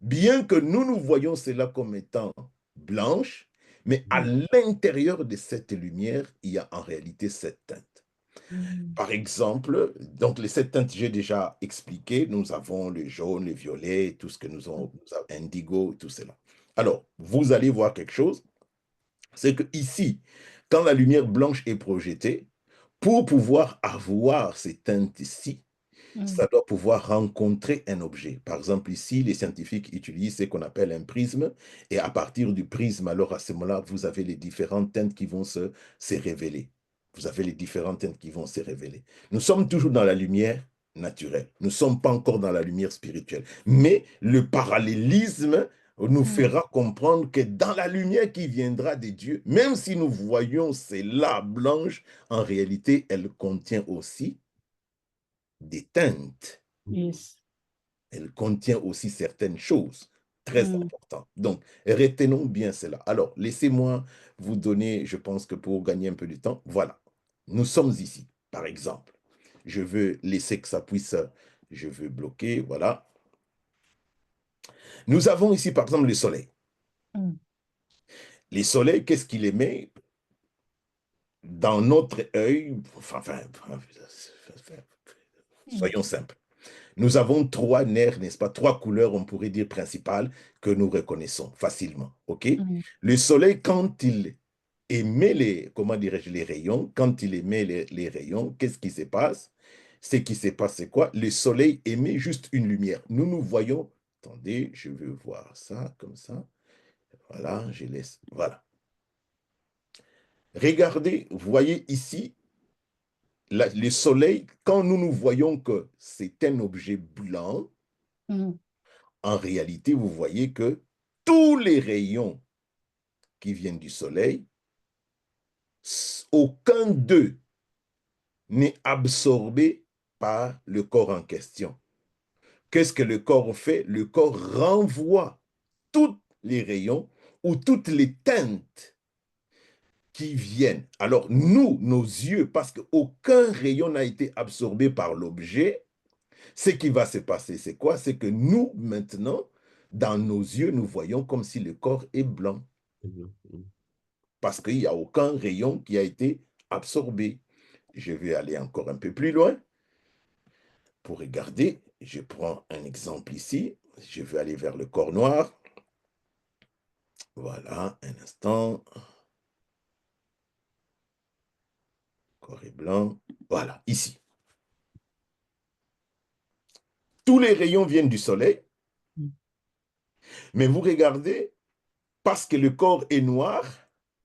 Bien que nous voyons cela comme étant blanche, mais à l'intérieur de cette lumière, il y a en réalité 7 teintes. Par exemple, donc les 7 teintes, j'ai déjà expliqué, nous avons le jaune, le violet, tout ce que nous avons, indigo, tout cela. Alors, vous allez voir quelque chose, c'est que ici, quand la lumière blanche est projetée, pour pouvoir avoir ces teintes-ci, ça doit pouvoir rencontrer un objet. Par exemple, ici, les scientifiques utilisent ce qu'on appelle un prisme, et à partir du prisme, alors à ce moment-là, vous avez les différentes teintes qui vont se révéler. Vous avez les différentes teintes qui vont se révéler. Nous sommes toujours dans la lumière naturelle. Nous ne sommes pas encore dans la lumière spirituelle. Mais le parallélisme nous fera comprendre que dans la lumière qui viendra de Dieu, même si nous voyons celle-là blanche, en réalité, elle contient aussi des teintes. Yes. Elle contient aussi certaines choses très importantes. Donc, retenons bien cela. Alors, laissez-moi vous donner, je pense que pour gagner un peu de temps, voilà. Nous sommes ici. par exemple. Je veux laisser que ça puisse, je veux bloquer, voilà. Nous avons ici, par exemple, le soleil. Les soleils, qu'est-ce qu'il émet dans notre œil? Soyons simples. Nous avons trois nerfs, n'est-ce pas? Trois couleurs, on pourrait dire, principales que nous reconnaissons facilement, ok? Le soleil, quand il émet les, comment dirais-je, les rayons, quand il émet les rayons, qu'est-ce qui se passe? Ce qui se passe, c'est quoi? Le soleil émet juste une lumière. Nous voyons, attendez, je veux voir ça, comme ça. Voilà, je laisse, voilà. Regardez, vous voyez ici, le soleil, quand nous voyons que c'est un objet blanc, en réalité, vous voyez que tous les rayons qui viennent du soleil, aucun d'eux n'est absorbé par le corps en question. Qu'est-ce que le corps fait? Le corps renvoie tous les rayons ou toutes les teintes qui viennent. Alors nous, nos yeux, parce qu'aucun rayon n'a été absorbé par l'objet, ce qui va se passer, c'est quoi? C'est que nous, maintenant, dans nos yeux, nous voyons comme si le corps est blanc. Parce qu'il n'y a aucun rayon qui a été absorbé. Je vais aller encore un peu plus loin. Pour regarder, je prends un exemple ici. Je vais aller vers le corps noir. Voilà, un instant. Corps est blanc. Voilà, ici. Tous les rayons viennent du soleil. Mais vous regardez, parce que le corps est noir,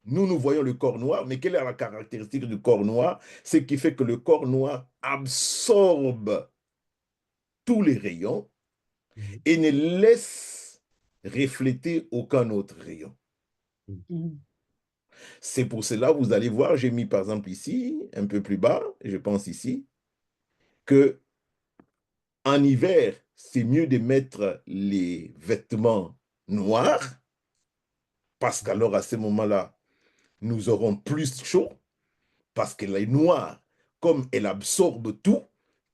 nous voyons le corps noir, mais quelle est la caractéristique du corps noir? Ce qui fait que le corps noir absorbe tous les rayons et ne laisse refléter aucun autre rayon. C'est pour cela, vous allez voir, j'ai mis par exemple ici, un peu plus bas, je pense ici, que en hiver, c'est mieux de mettre les vêtements noirs, parce qu'alors à ce moment-là, nous aurons plus chaud, parce que les noirs, comme elle absorbe tout,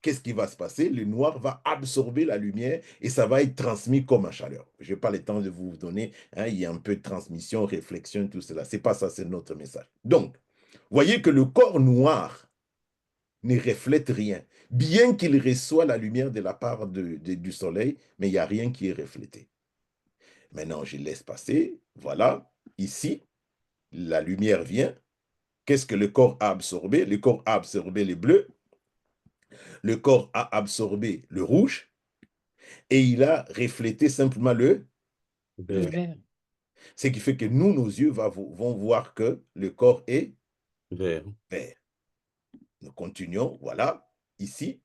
qu'est-ce qui va se passer? Le noir va absorber la lumière et ça va être transmis comme en chaleur. Je n'ai pas le temps de vous donner, hein, il y a un peu de transmission, réflexion, tout cela. Ce n'est pas ça, c'est notre message. Donc, voyez que le corps noir ne reflète rien, bien qu'il reçoit la lumière de la part du soleil, mais il n'y a rien qui est reflété. Maintenant, je laisse passer. Voilà, ici, la lumière vient. Qu'est-ce que le corps a absorbé? Le corps a absorbé le bleu, le corps a absorbé le rouge, et il a reflété simplement le vert. Ce qui fait que nous, nos yeux vont voir que le corps est vert. Nous continuons, voilà, ici.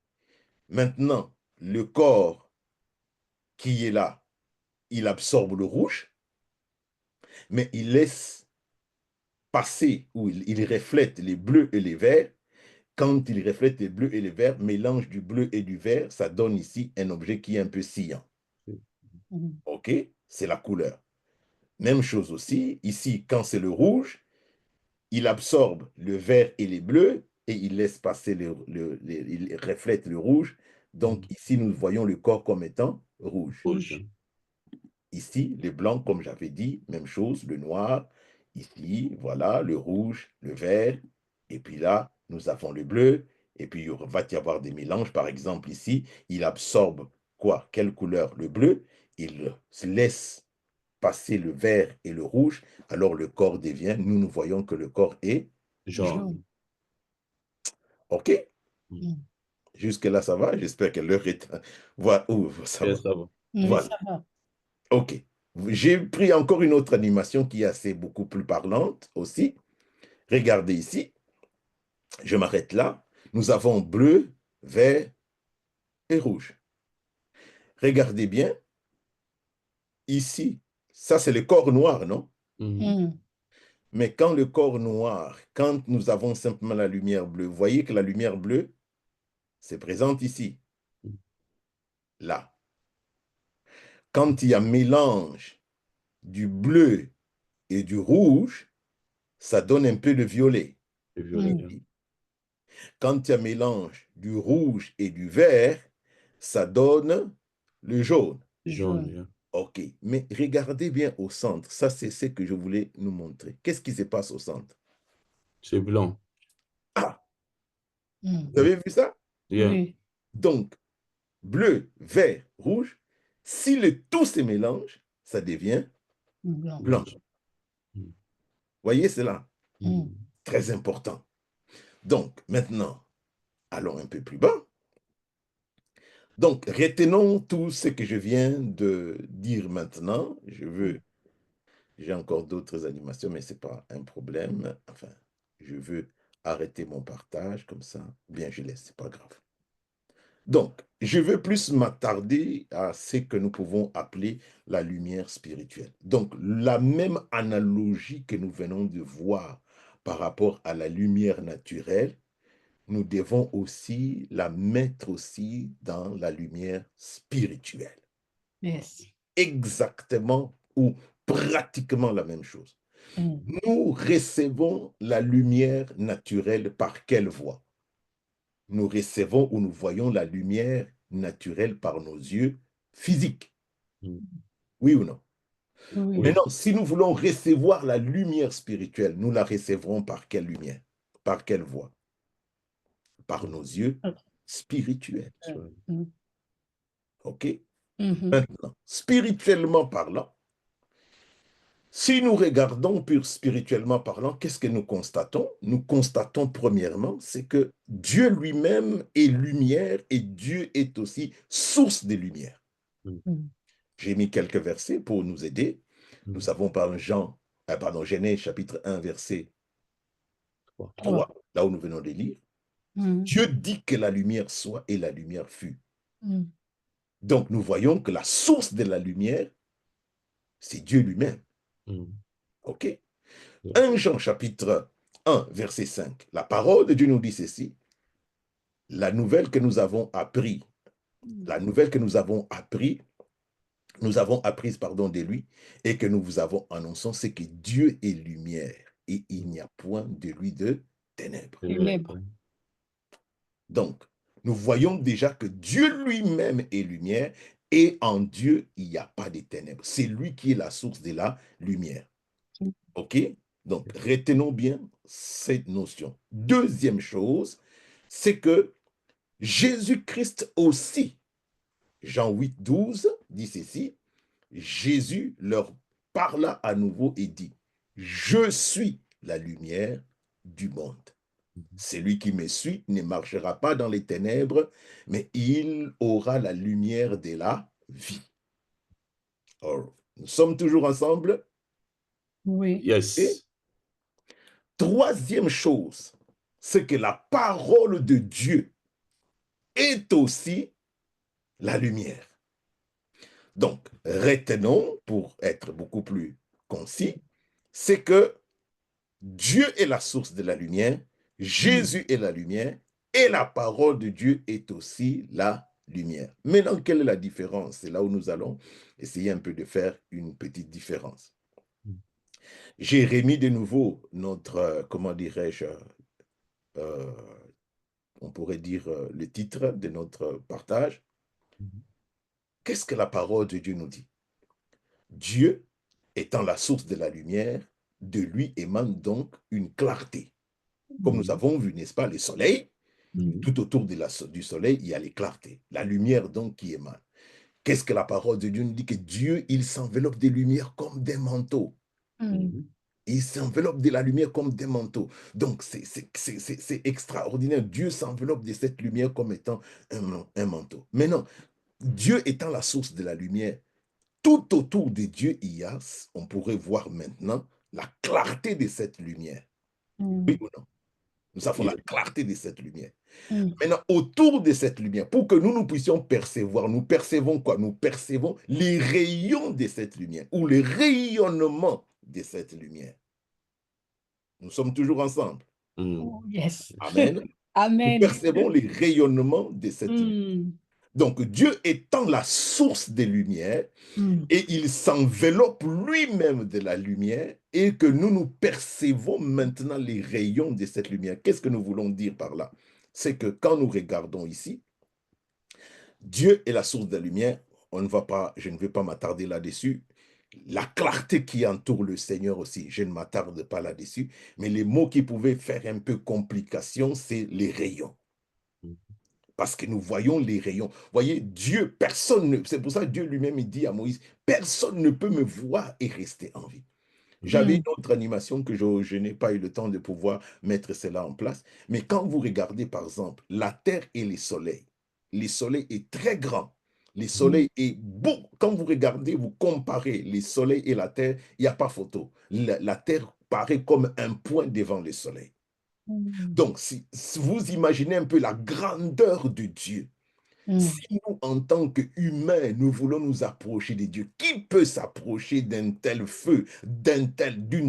Maintenant, le corps qui est là, il absorbe le rouge, mais il laisse passer, ou il reflète les bleus et les verts. Quand il reflète les bleus et les verts, mélange du bleu et du vert, ça donne ici un objet qui est un peu sciant. OK? C'est la couleur. Même chose aussi, ici, quand c'est le rouge, il absorbe le vert et les bleus et il laisse passer, il reflète le rouge. Donc ici, nous voyons le corps comme étant rouge. Ici, le blanc, comme j'avais dit, même chose, le noir. Ici, voilà, le rouge, le vert. Et puis là, nous avons le bleu. Et puis, il va y avoir des mélanges. Par exemple, ici, il absorbe quoi? Quelle couleur? Le bleu. Il se laisse passer le vert et le rouge. Alors, le corps devient, nous voyons que le corps est jaune. OK? Jusque-là, ça va? J'espère que l'heure est... Voilà, ça va. Ça va. Voilà. Ça va. OK. J'ai pris encore une autre animation qui est assez beaucoup plus parlante aussi. Regardez ici. Je m'arrête là. Nous avons bleu, vert et rouge. Regardez bien. Ici, ça c'est le corps noir, non? Mais quand le corps noir, quand nous avons simplement la lumière bleue, vous voyez que la lumière bleue se présente ici. Là. Quand il y a mélange du bleu et du rouge, ça donne un peu de violet. Quand il y a mélange du rouge et du vert, ça donne le jaune. Jaune, yeah. OK. Mais regardez bien au centre. Ça, c'est ce que je voulais nous montrer. Qu'est-ce qui se passe au centre? C'est blanc. Ah, Mm. vous avez vu ça? Yeah. Oui. Donc, bleu, vert, rouge, si le tout se mélange, ça devient Blanc. blanc. Mm. Voyez cela? Mm. Très important. Donc, maintenant, allons un peu plus bas. Donc, retenons tout ce que je viens de dire maintenant. J'ai encore d'autres animations, mais ce n'est pas un problème. Enfin, je veux arrêter mon partage comme ça. Bien, je laisse, ce n'est pas grave. Donc, je veux plus m'attarder à ce que nous pouvons appeler la lumière spirituelle. Donc, la même analogie que nous venons de voir par rapport à la lumière naturelle, nous devons aussi la mettre aussi dans la lumière spirituelle. Yes. Exactement ou pratiquement la même chose. Mm. Nous recevons la lumière naturelle par quelle voie? Nous recevons ou nous voyons la lumière naturelle par nos yeux physiques. Mm. Oui ou non? Oui. Maintenant, si nous voulons recevoir la lumière spirituelle, nous la recevrons par quelle lumière? Par quelle voie? Par nos yeux spirituels. Mm. OK? Mhm. Maintenant, spirituellement parlant, si nous regardons pur spirituellement parlant, qu'est-ce que nous constatons? Nous constatons premièrement, c'est que Dieu lui-même est lumière et Dieu est aussi source de lumière. Mm. J'ai mis quelques versets pour nous aider. Nous savons par Genèse chapitre 1, verset 3, là où nous venons de lire. Mm. Dieu dit que la lumière soit et la lumière fut. Mm. Donc nous voyons que la source de la lumière, c'est Dieu lui-même. Mm. OK? 1 Jean chapitre 1, verset 5. La parole de Dieu nous dit ceci. La nouvelle que nous avons apprise de lui et que nous vous avons annoncé, c'est que Dieu est lumière et il n'y a point de lui de ténèbres. Ténèbres. Donc, nous voyons déjà que Dieu lui-même est lumière et en Dieu, il n'y a pas de ténèbres. C'est lui qui est la source de la lumière. OK? Donc, retenons bien cette notion. Deuxième chose, c'est que Jésus-Christ aussi, Jean 8, 12, dit ceci, Jésus leur parla à nouveau et dit, « Je suis la lumière du monde. Celui qui me suit ne marchera pas dans les ténèbres, mais il aura la lumière de la vie. » Or, nous sommes toujours ensemble? Oui. Yes. Et troisième chose, c'est que la parole de Dieu est aussi la lumière. Donc, retenons, pour être beaucoup plus concis, c'est que Dieu est la source de la lumière, Jésus est la lumière, et la parole de Dieu est aussi la lumière. Maintenant, quelle est la différence? C'est là où nous allons essayer un peu de faire une petite différence. J'ai remis de nouveau notre, comment dirais-je, on pourrait dire le titre de notre partage. Qu'est-ce que la parole de Dieu nous dit? Dieu étant la source de la lumière, de lui émane donc une clarté. Comme nous avons vu, n'est-ce pas, le soleil, tout autour du soleil, il y a les clartés. La lumière donc qui émane. Qu'est-ce que la parole de Dieu nous dit? Que Dieu, il s'enveloppe des lumières comme des manteaux. Il s'enveloppe de la lumière comme des manteaux. Donc, c'est extraordinaire. Dieu s'enveloppe de cette lumière comme étant un manteau. Maintenant, Dieu étant la source de la lumière, tout autour de Dieu, il y a, on pourrait voir maintenant, la clarté de cette lumière. Oui ou non? Nous avons la clarté de cette lumière. Maintenant, autour de cette lumière, pour que nous puissions percevoir, nous percevons quoi? Nous percevons les rayons de cette lumière ou le rayonnement de cette lumière. Nous sommes toujours ensemble. Oh, yes. Amen. Amen. Nous percevons les rayonnements de cette lumière. Donc, Dieu étant la source des lumières, et il s'enveloppe lui-même de la lumière, et que nous percevons maintenant les rayons de cette lumière. Qu'est-ce que nous voulons dire par là? c'est que quand nous regardons ici, Dieu est la source de la lumière. Je ne vais pas m'attarder là-dessus. La clarté qui entoure le Seigneur aussi, je ne m'attarde pas là-dessus. Mais les mots qui pouvaient faire un peu complication, c'est les rayons. Parce que nous voyons les rayons. Vous voyez, Dieu, c'est pour ça que Dieu lui-même il dit à Moïse, personne ne peut me voir et rester en vie. J'avais une autre animation que je n'ai pas eu le temps de pouvoir mettre cela en place. Mais quand vous regardez, par exemple, la Terre et les soleils est très grand. Les soleils est beau. Quand vous regardez, vous comparez les soleils et la Terre, il n'y a pas photo. La Terre paraît comme un point devant le soleil. Donc, si vous imaginez un peu la grandeur de Dieu, si nous, en tant qu'humains, nous voulons nous approcher de Dieu, qui peut s'approcher d'un tel feu, d'une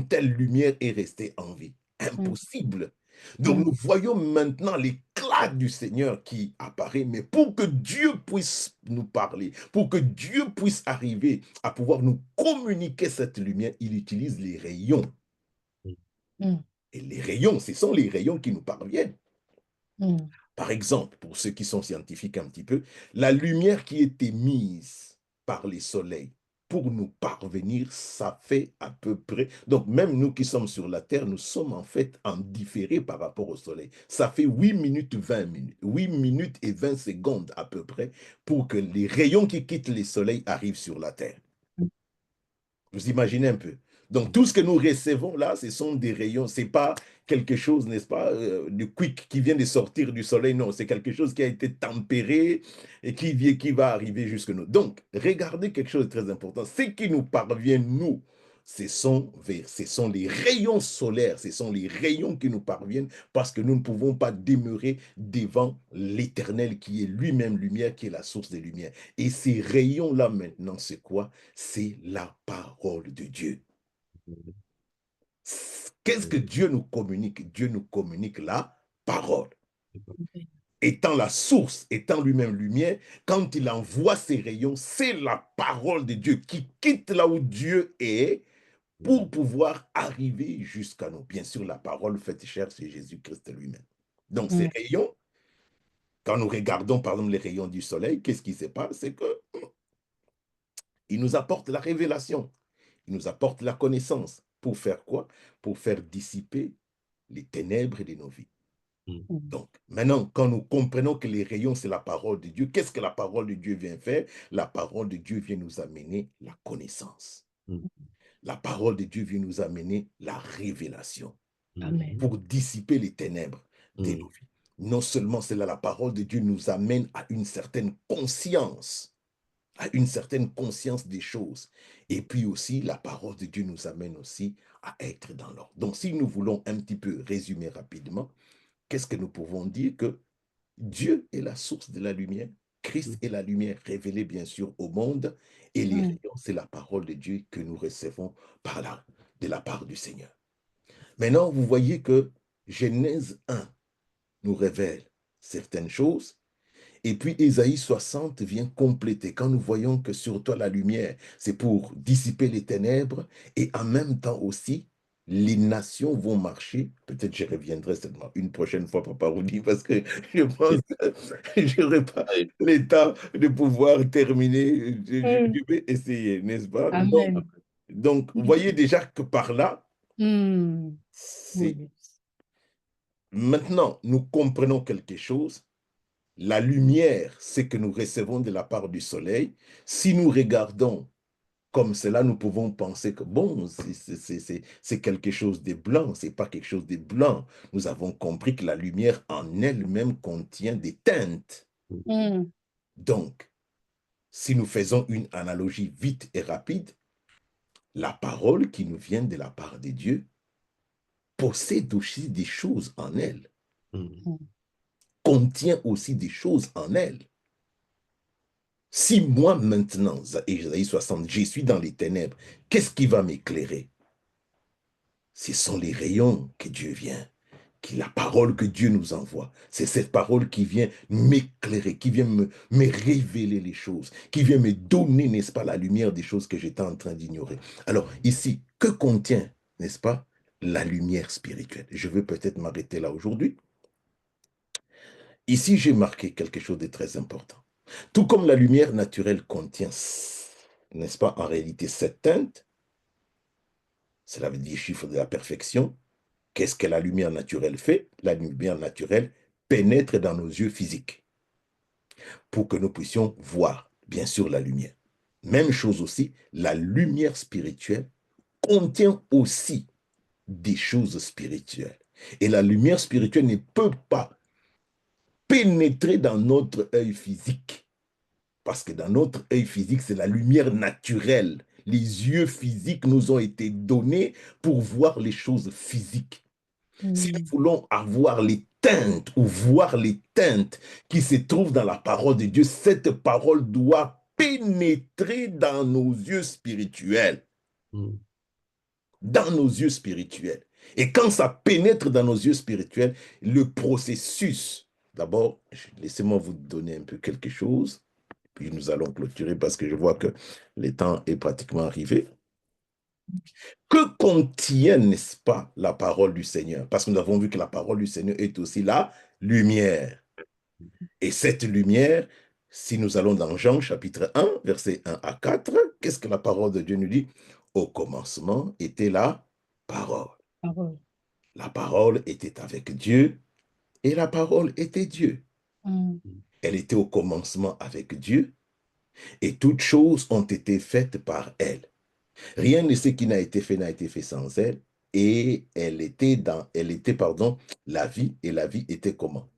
telle lumière et rester en vie? Impossible. Donc, nous voyons maintenant l'éclat du Seigneur qui apparaît, mais pour que Dieu puisse nous parler, pour que Dieu puisse arriver à pouvoir nous communiquer cette lumière, il utilise les rayons. Et les rayons, ce sont les rayons qui nous parviennent. Par exemple, pour ceux qui sont scientifiques un petit peu, la lumière qui est émise par les soleils pour nous parvenir, ça fait à peu près... Donc, même nous qui sommes sur la Terre, nous sommes en fait en différé par rapport au soleil. Ça fait 8 minutes 20 minutes, 8 minutes et 20 secondes à peu près pour que les rayons qui quittent les soleils arrivent sur la Terre. Vous imaginez un peu. Donc, tout ce que nous recevons là, ce sont des rayons. Ce n'est pas quelque chose, n'est-ce pas, de quick qui vient de sortir du soleil. Non, c'est quelque chose qui a été tempéré et qui va arriver jusque nous. Donc, regardez quelque chose de très important. Ce qui nous parvient, nous, ce sont les rayons solaires. Ce sont les rayons qui nous parviennent parce que nous ne pouvons pas demeurer devant l'Éternel qui est lui-même lumière, qui est la source des lumières. Et ces rayons-là, maintenant, c'est quoi? C'est la parole de Dieu. Qu'est-ce que Dieu nous communique? Dieu nous communique la parole. Étant la source, étant lui-même lumière, quand il envoie ses rayons, c'est la parole de Dieu qui quitte là où Dieu est pour pouvoir arriver jusqu'à nous. Bien sûr, la parole faite chair, c'est Jésus-Christ lui-même. Donc, ces rayons, quand nous regardons par exemple les rayons du soleil, qu'est-ce qui se passe? C'est que il nous apporte la révélation, il nous apporte la connaissance. Pour faire quoi? Pour faire dissiper les ténèbres de nos vies. Donc, maintenant, quand nous comprenons que les rayons, c'est la parole de Dieu, qu'est-ce que la parole de Dieu vient faire? La parole de Dieu vient nous amener la connaissance. La parole de Dieu vient nous amener la révélation. Amen. Pour dissiper les ténèbres de nos vies. Non seulement cela, la parole de Dieu nous amène à une certaine conscience des choses. Et puis aussi, la parole de Dieu nous amène aussi à être dans l'ordre. Donc, si nous voulons un petit peu résumer rapidement, qu'est-ce que nous pouvons dire? Que Dieu est la source de la lumière, Christ est la lumière révélée bien sûr au monde, et les rayons, c'est la parole de Dieu que nous recevons de la part du Seigneur. Maintenant, vous voyez que Genèse 1 nous révèle certaines choses, et puis Ésaïe 60 vient compléter. Quand nous voyons que sur toi la lumière, c'est pour dissiper les ténèbres, et en même temps aussi, les nations vont marcher. Peut-être je reviendrai seulement une prochaine fois, Papa Rudy, parce que je pense que je n'aurai pas le temps de pouvoir terminer. Je vais essayer, n'est-ce pas? Amen. Donc, vous voyez déjà que par là, c'est... Oui. Maintenant, nous comprenons quelque chose. La lumière, c'est que nous recevons de la part du soleil. Si nous regardons comme cela, nous pouvons penser que bon, c'est quelque chose de blanc, c'est pas quelque chose de blanc. Nous avons compris que la lumière en elle-même contient des teintes. Donc, si nous faisons une analogie vite et rapide, la parole qui nous vient de la part de Dieu possède aussi des choses en elle, contient aussi des choses en elle. Si moi maintenant, Ésaïe 60, je suis dans les ténèbres, qu'est-ce qui va m'éclairer? Ce sont les rayons que Dieu vient, la parole que Dieu nous envoie. C'est cette parole qui vient m'éclairer, qui vient me révéler les choses, qui vient me donner, n'est-ce pas, la lumière des choses que j'étais en train d'ignorer. Alors ici, que contient, n'est-ce pas, la lumière spirituelle? Je veux peut-être m'arrêter là aujourd'hui. Ici, j'ai marqué quelque chose de très important. Tout comme la lumière naturelle contient, n'est-ce pas, en réalité, 7 teintes, cela veut dire chiffre de la perfection. Qu'est-ce que la lumière naturelle fait? La lumière naturelle pénètre dans nos yeux physiques pour que nous puissions voir, bien sûr, la lumière. Même chose aussi, la lumière spirituelle contient aussi des choses spirituelles. Et la lumière spirituelle ne peut pas pénétrer dans notre œil physique. Parce que dans notre œil physique, c'est la lumière naturelle. Les yeux physiques nous ont été donnés pour voir les choses physiques. Si nous voulons avoir les teintes ou voir les teintes qui se trouvent dans la parole de Dieu, cette parole doit pénétrer dans nos yeux spirituels. Dans nos yeux spirituels. Et quand ça pénètre dans nos yeux spirituels, le processus, d'abord, laissez-moi vous donner un peu quelque chose, puis nous allons clôturer parce que je vois que le temps est pratiquement arrivé. Que contient, n'est-ce pas, la parole du Seigneur? Parce que nous avons vu que la parole du Seigneur est aussi la lumière. Et cette lumière, si nous allons dans Jean chapitre 1, versets 1 à 4, qu'est-ce que la parole de Dieu nous dit? Au commencement était la parole. La parole était avec Dieu et la parole était Dieu. Elle était au commencement avec Dieu et toutes choses ont été faites par elle. Rien de ce qui n'a été fait sans elle. Et elle était, la vie, et la vie était comment?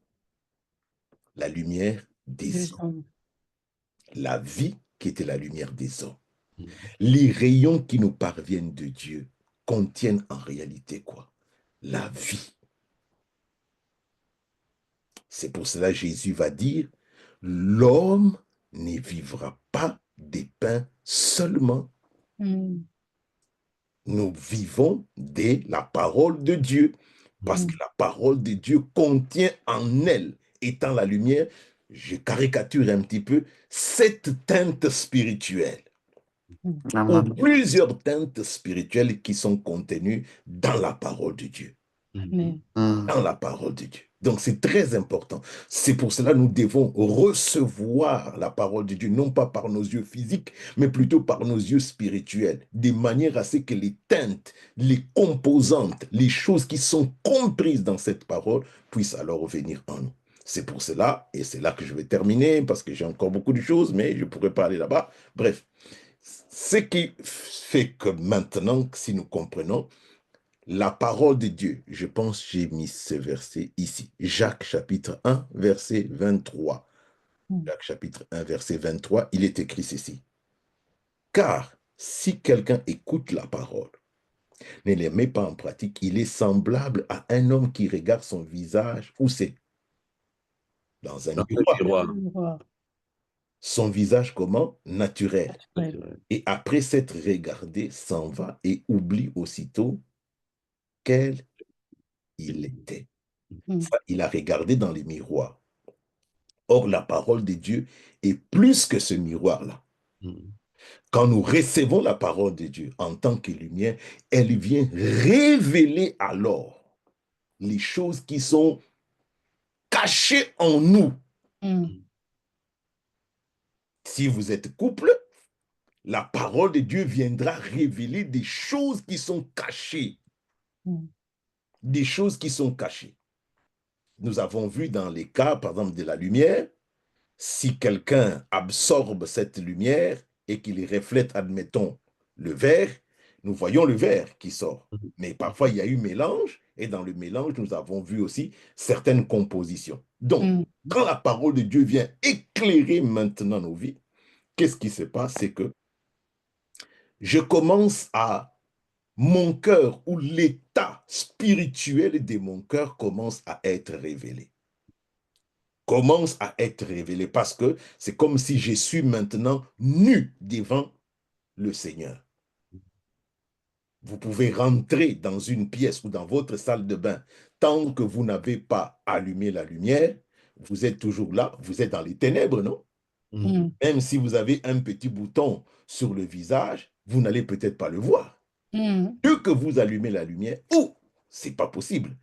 La lumière des hommes. La vie qui était la lumière des hommes. Les rayons qui nous parviennent de Dieu contiennent en réalité quoi? La vie. C'est pour cela que Jésus va dire, l'homme ne vivra pas des pains seulement. Nous vivons de la parole de Dieu, parce que la parole de Dieu contient en elle, étant la lumière, je caricature un petit peu, cette teinte spirituelle. Ou plusieurs teintes spirituelles qui sont contenues dans la parole de Dieu. Dans la parole de Dieu. Donc c'est très important. C'est pour cela que nous devons recevoir la parole de Dieu, non pas par nos yeux physiques, mais plutôt par nos yeux spirituels, de manière à ce que les teintes, les composantes, les choses qui sont comprises dans cette parole puissent alors venir en nous. C'est pour cela, et c'est là que je vais terminer, parce que j'ai encore beaucoup de choses, mais je pourrais pas aller là-bas. Bref, ce qui fait que maintenant, si nous comprenons, la parole de Dieu, je pense que j'ai mis ce verset ici. Jacques chapitre 1, verset 23. Jacques chapitre 1, verset 23, il est écrit ceci. Car si quelqu'un écoute la parole, ne les met pas en pratique, il est semblable à un homme qui regarde son visage, où c'est? Dans un miroir. Son visage comment? Naturel. Et après s'être regardé, s'en va et oublie aussitôt quel il était. Ça, il a regardé dans les miroirs. Or, la parole de Dieu est plus que ce miroir-là. Quand nous recevons la parole de Dieu en tant que lumière, elle vient révéler alors les choses qui sont cachées en nous. Si vous êtes couple, la parole de Dieu viendra révéler des choses qui sont cachées. Des choses qui sont cachées. Nous avons vu dans les cas, par exemple, de la lumière, si quelqu'un absorbe cette lumière et qu'il reflète, admettons, le verre, nous voyons le verre qui sort. Mais parfois, il y a eu mélange, et dans le mélange, nous avons vu aussi certaines compositions. Donc, quand la parole de Dieu vient éclairer maintenant nos vies, qu'est-ce qui se passe? C'est que je commence à mon cœur, ou l'état spirituel de mon cœur commence à être révélé. Commence à être révélé parce que c'est comme si je suis maintenant nu devant le Seigneur. Vous pouvez rentrer dans une pièce ou dans votre salle de bain. Tant que vous n'avez pas allumé la lumière, vous êtes toujours là, vous êtes dans les ténèbres, non? Même si vous avez un petit bouton sur le visage, vous n'allez peut-être pas le voir. Dès que vous allumez la lumière, c'est pas possible.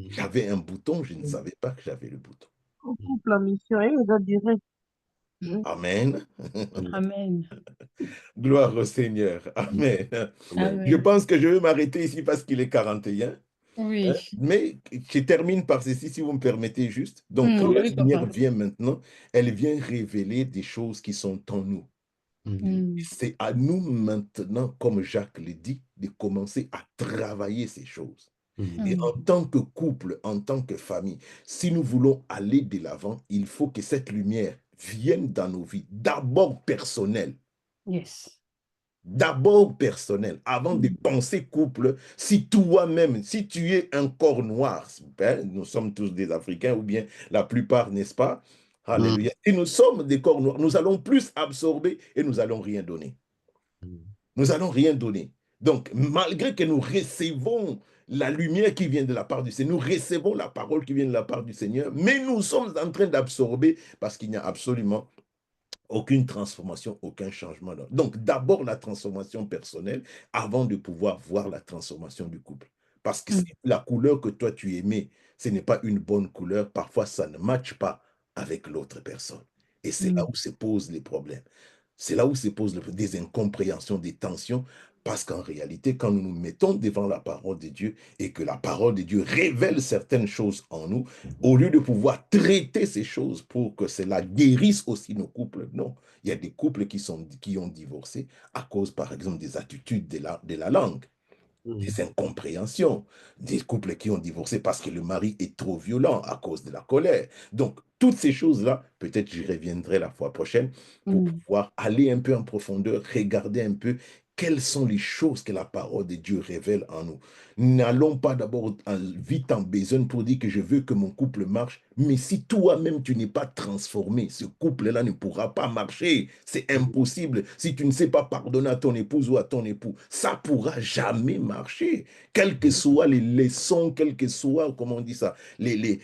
J'avais un bouton, je ne savais pas que j'avais le bouton. On coupe la mission et il va durer. Amen. Amen. Gloire au Seigneur. Amen. Je Amen. pense que je vais m'arrêter ici parce qu'il est 41. Oui. Mais je termine par ceci, si vous me permettez juste. Donc, quand la Oui, lumière papa. vient maintenant, elle vient révéler des choses qui sont en nous. C'est à nous maintenant, comme Jacques le dit, de commencer à travailler ces choses. Et en tant que couple, en tant que famille, si nous voulons aller de l'avant, il faut que cette lumière vienne dans nos vies, d'abord personnelle. Yes. D'abord personnel, avant de penser couple, si toi-même, si tu es un corps noir, hein, nous sommes tous des Africains, ou bien la plupart, n'est-ce pas? Alléluia. Et nous sommes des corps noirs, nous allons plus absorber et nous allons rien donner. Nous allons rien donner. Donc, malgré que nous recevons la lumière qui vient de la part du Seigneur, nous recevons la parole qui vient de la part du Seigneur, mais nous sommes en train d'absorber parce qu'il n'y a absolument aucune transformation, aucun changement. Donc, d'abord la transformation personnelle avant de pouvoir voir la transformation du couple. Parce que la couleur que toi tu aimais, ce n'est pas une bonne couleur. Parfois, ça ne matche pas avec l'autre personne. Et c'est là où se posent les problèmes. C'est là où se posent des incompréhensions, des tensions, parce qu'en réalité, quand nous nous mettons devant la parole de Dieu et que la parole de Dieu révèle certaines choses en nous, au lieu de pouvoir traiter ces choses pour que cela guérisse aussi nos couples, non. Il y a des couples qui ont divorcé à cause, par exemple, des attitudes de la langue, des incompréhensions, des couples qui ont divorcé parce que le mari est trop violent à cause de la colère. Donc, toutes ces choses-là, peut-être j'y reviendrai la fois prochaine pour pouvoir aller un peu en profondeur, regarder un peu quelles sont les choses que la parole de Dieu révèle en nous. N'allons pas d'abord vite en besogne pour dire que je veux que mon couple marche, mais si toi-même tu n'es pas transformé, ce couple-là ne pourra pas marcher. C'est impossible. Si tu ne sais pas pardonner à ton épouse ou à ton époux, ça pourra jamais marcher. Quelles que soient les leçons, quelles que soient, comment on dit ça, les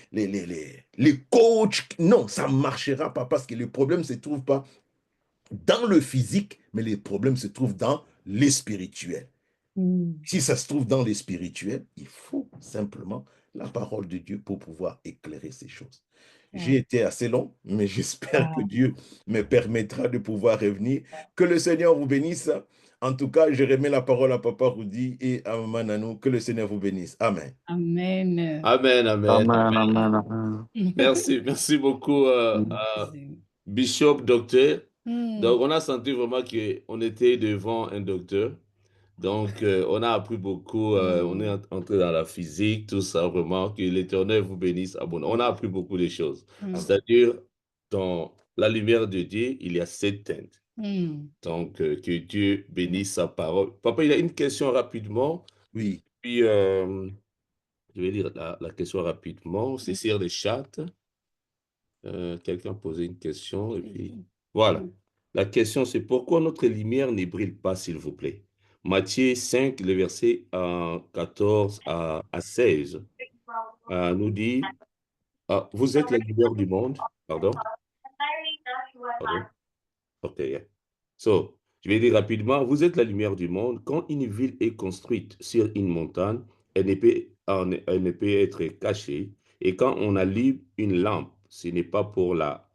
coachs, non, ça ne marchera pas parce que le problème ne se trouve pas dans le physique, mais les problèmes se trouvent dans les spirituels. Si ça se trouve dans les spirituels, il faut simplement la parole de Dieu pour pouvoir éclairer ces choses. J'ai été assez long, mais j'espère que Dieu me permettra de pouvoir revenir. Que le Seigneur vous bénisse. En tout cas, je remets la parole à Papa Rudy et à Maman Nanou. Que le Seigneur vous bénisse. Amen. Amen. Amen, amen. Amen, amen, amen. Merci beaucoup, Bishop, docteur. Donc, on a senti vraiment qu'on était devant un docteur. Donc, on a appris beaucoup. On est entré dans la physique, tout ça, vraiment. Que l'Éternel vous bénisse abondamment. On a appris beaucoup de choses. C'est-à-dire, dans la lumière de Dieu, il y a 7 teintes. Donc, que Dieu bénisse sa parole. Papa, il y a une question rapidement. Oui. Puis, je vais lire la question rapidement. C'est sur le chat. Quelqu'un a posé une question. Et puis, voilà. La question, c'est pourquoi notre lumière ne brille pas, s'il vous plaît? Matthieu 5, le verset 14 à 16, nous dit, vous êtes la lumière du monde. Pardon? OK. Yeah. So, je vais dire rapidement, vous êtes la lumière du monde. Quand une ville est construite sur une montagne, elle ne peut être cachée. Et quand on allume une lampe, ce n'est pas pour la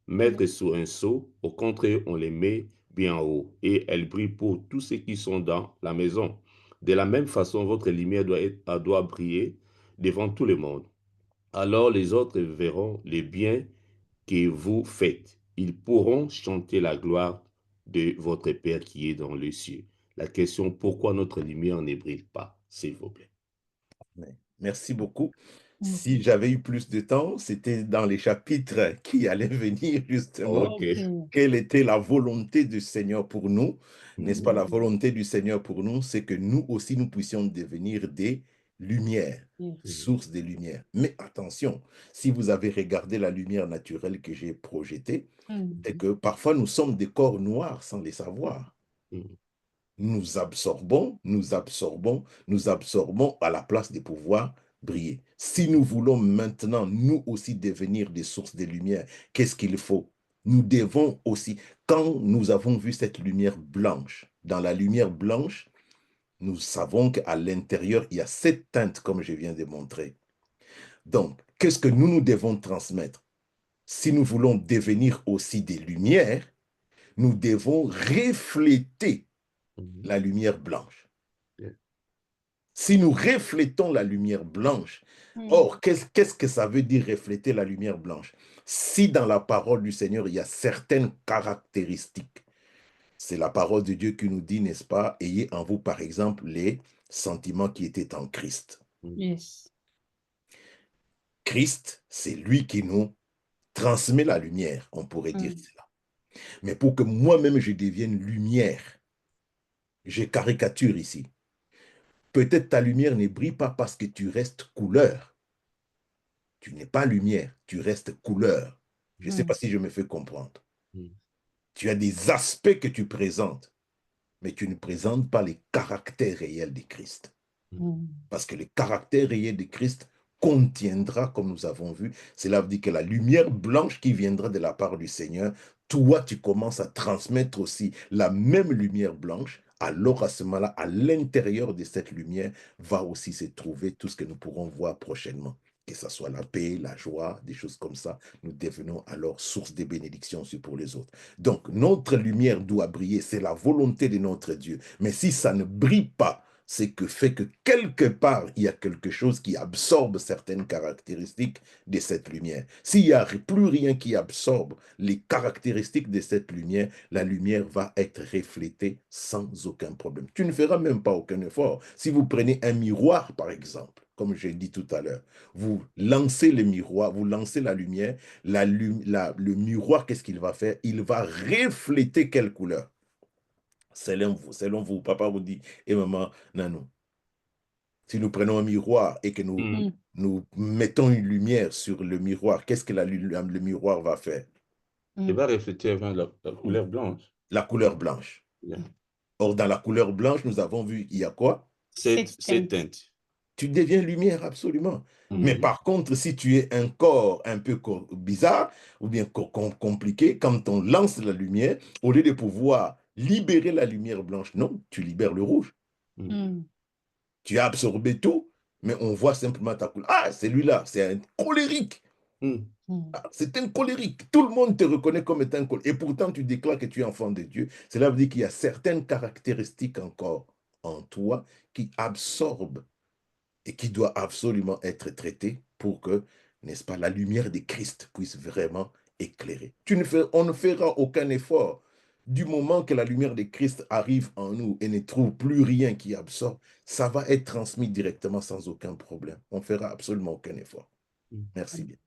mettre sous un seau. Au contraire, on les met bien haut. Et elle brille pour tous ceux qui sont dans la maison. De la même façon, votre lumière doit briller devant tout le monde. Alors les autres verront les biens que vous faites. Ils pourront chanter la gloire de votre Père qui est dans les cieux. La question, pourquoi notre lumière ne brille pas, s'il vous plaît? Merci beaucoup. Si j'avais eu plus de temps, c'était dans les chapitres qui allaient venir justement. Quelle était la volonté du Seigneur pour nous? N'est-ce pas, la volonté du Seigneur pour nous, c'est que nous aussi, nous puissions devenir des lumières, sources de lumière. Mais attention, si vous avez regardé la lumière naturelle que j'ai projetée, c'est que parfois nous sommes des corps noirs sans les savoir. Nous absorbons à la place de pouvoir briller. Si nous voulons maintenant, nous aussi, devenir des sources de lumière, qu'est-ce qu'il faut? Nous devons aussi, quand nous avons vu cette lumière blanche, dans la lumière blanche, nous savons qu'à l'intérieur, il y a 7 teintes, comme je viens de montrer. Donc, qu'est-ce que nous devons transmettre? si nous voulons devenir aussi des lumières, nous devons refléter la lumière blanche. Yeah. Si nous reflétons la lumière blanche, or, qu'est-ce que ça veut dire refléter la lumière blanche? Si dans la parole du Seigneur, il y a certaines caractéristiques, c'est la parole de Dieu qui nous dit, n'est-ce pas, ayez en vous, par exemple, les sentiments qui étaient en Christ. Yes. Christ, c'est lui qui nous transmet la lumière, on pourrait dire cela. Mais pour que moi-même je devienne lumière, je caricature ici. Peut-être ta lumière ne brille pas parce que tu restes couleur. Tu n'es pas lumière, tu restes couleur. Je ne sais pas si je me fais comprendre. Tu as des aspects que tu présentes, mais tu ne présentes pas les caractères réels de Christ. Parce que le caractère réel de Christ contiendra, comme nous avons vu, cela veut dire que la lumière blanche qui viendra de la part du Seigneur, toi, tu commences à transmettre aussi la même lumière blanche. Alors à ce moment-là, à l'intérieur de cette lumière, va aussi se trouver tout ce que nous pourrons voir prochainement. Que ce soit la paix, la joie, des choses comme ça, nous devenons alors source de bénédictions aussi pour les autres. Donc, notre lumière doit briller, c'est la volonté de notre Dieu. Mais si ça ne brille pas, c'est que fait que quelque part, il y a quelque chose qui absorbe certaines caractéristiques de cette lumière. S'il n'y a plus rien qui absorbe les caractéristiques de cette lumière, la lumière va être reflétée sans aucun problème. Tu ne feras même pas aucun effort. Si vous prenez un miroir, par exemple, comme j'ai dit tout à l'heure, vous lancez le miroir, vous lancez la lumière, le miroir, qu'est-ce qu'il va faire? Il va refléter quelle couleur? Selon vous, papa vous dit, et maman, non. Si nous prenons un miroir et que nous mettons une lumière sur le miroir, qu'est-ce que le miroir va faire? Il va refléter la couleur blanche. La couleur blanche. Yeah. Or, dans la couleur blanche, nous avons vu, il y a quoi? Sept teintes. Tu deviens lumière, absolument. Mais par contre, si tu es un corps un peu bizarre ou bien compliqué, quand on lance la lumière, au lieu de pouvoir libérer la lumière blanche, non, tu libères le rouge. Tu as absorbé tout, mais on voit simplement ta couleur. Ah, celui-là, c'est un colérique. Ah, c'est un colérique. Tout le monde te reconnaît comme étant un colérique. Et pourtant, tu déclares que tu es enfant de Dieu. Cela veut dire qu'il y a certaines caractéristiques encore en toi qui absorbent et qui doit absolument être traité pour que, n'est-ce pas, la lumière de Christ puisse vraiment éclairer. On ne fera aucun effort. Du moment que la lumière de Christ arrive en nous et ne trouve plus rien qui absorbe, ça va être transmis directement sans aucun problème. On ne fera absolument aucun effort. Merci bien.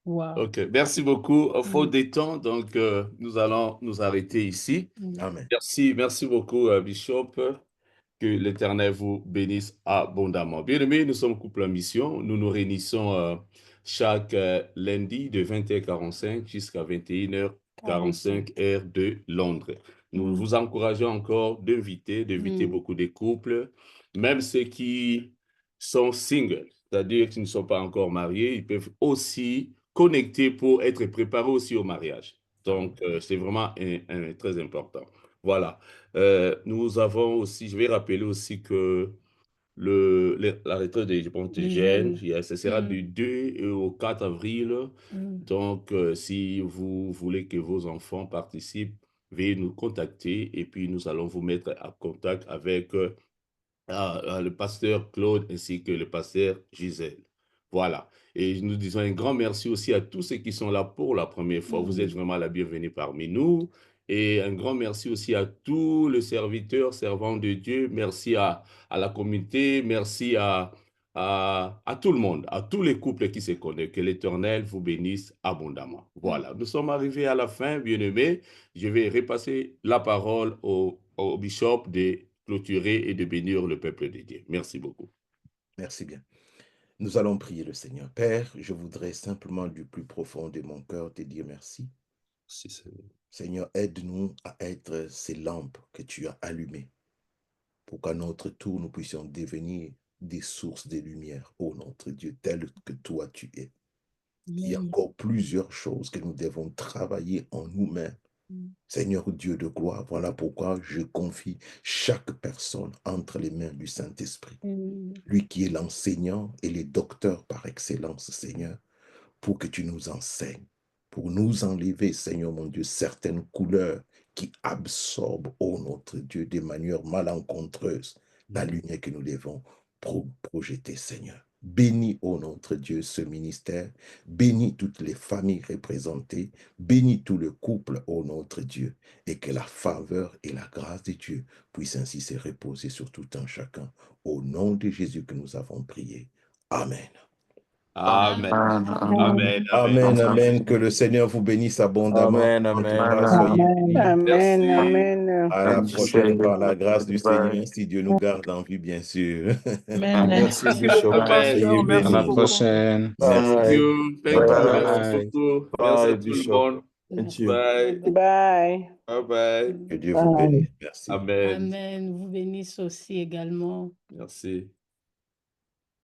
Wow. Ok, merci beaucoup. Faute des temps, donc nous allons nous arrêter ici. Amen. Merci beaucoup, Bishop. Que l'Éternel vous bénisse abondamment. Bien-aimés, nous sommes couple en mission. Nous nous réunissons chaque lundi de 20h45 jusqu'à 21h45 heure de Londres. Nous vous encourageons encore d'inviter beaucoup de couples, même ceux qui sont singles, c'est-à-dire qui ne sont pas encore mariés, ils peuvent aussi connecter pour être préparés aussi au mariage. Donc, c'est vraiment très important. Voilà. Nous avons aussi, je vais rappeler aussi que la retraite des jeunes, ce sera du 2 au 4 avril. Donc, si vous voulez que vos enfants participent, veuillez nous contacter et puis nous allons vous mettre en contact avec le pasteur Claude ainsi que le pasteur Gisèle. Voilà. Et nous disons un grand merci aussi à tous ceux qui sont là pour la première fois. Vous êtes vraiment la bienvenue parmi nous. Et un grand merci aussi à tous les serviteurs, servants de Dieu. Merci à la communauté. Merci à tout le monde, à tous les couples qui se connaissent. Que l'Éternel vous bénisse abondamment. Voilà. Nous sommes arrivés à la fin, bien-aimés. Je vais repasser la parole au bishop de clôturer et de bénir le peuple de Dieu. Merci beaucoup. Merci bien. Nous allons prier le Seigneur. Père, je voudrais simplement du plus profond de mon cœur te dire merci. Merci, Seigneur. Seigneur, aide-nous à être ces lampes que tu as allumées pour qu'à notre tour, nous puissions devenir des sources de lumière, ô notre Dieu, tel que toi tu es. Il y a encore plusieurs choses que nous devons travailler en nous-mêmes. Seigneur Dieu de gloire, voilà pourquoi je confie chaque personne entre les mains du Saint-Esprit. Lui qui est l'enseignant et le docteur par excellence, Seigneur, pour que tu nous enseignes. pour nous enlever, Seigneur mon Dieu, certaines couleurs qui absorbent, oh notre Dieu, de manière malencontreuse, la lumière que nous devons projeter, Seigneur. Bénis, ô notre Dieu, ce ministère. Bénis toutes les familles représentées. Bénis tout le couple, ô notre Dieu. Et que la faveur et la grâce de Dieu puissent ainsi se reposer sur tout un chacun. Au nom de Jésus que nous avons prié. Amen. Amen. Amen. Amen, amen. Que le Seigneur vous bénisse abondamment. Amen, En tout amen. cas, soyez bénis. Amen, Merci. amen. À la Merci, prochaine Seigneur. par la grâce du Bye. Seigneur, si Dieu nous garde en vie, bien sûr. Amen. Merci, Bishop. Amen. Soyez Merci bénis. À la beaucoup. prochaine. Merci. Thank you. Thank you. Bye. Merci beaucoup. Merci Bye, à tout le Bishop. monde. Thank you. Bye. Bye. Bye bye. Que Dieu vous bénisse. Merci. Amen. Amen. Vous bénisse aussi également. Merci.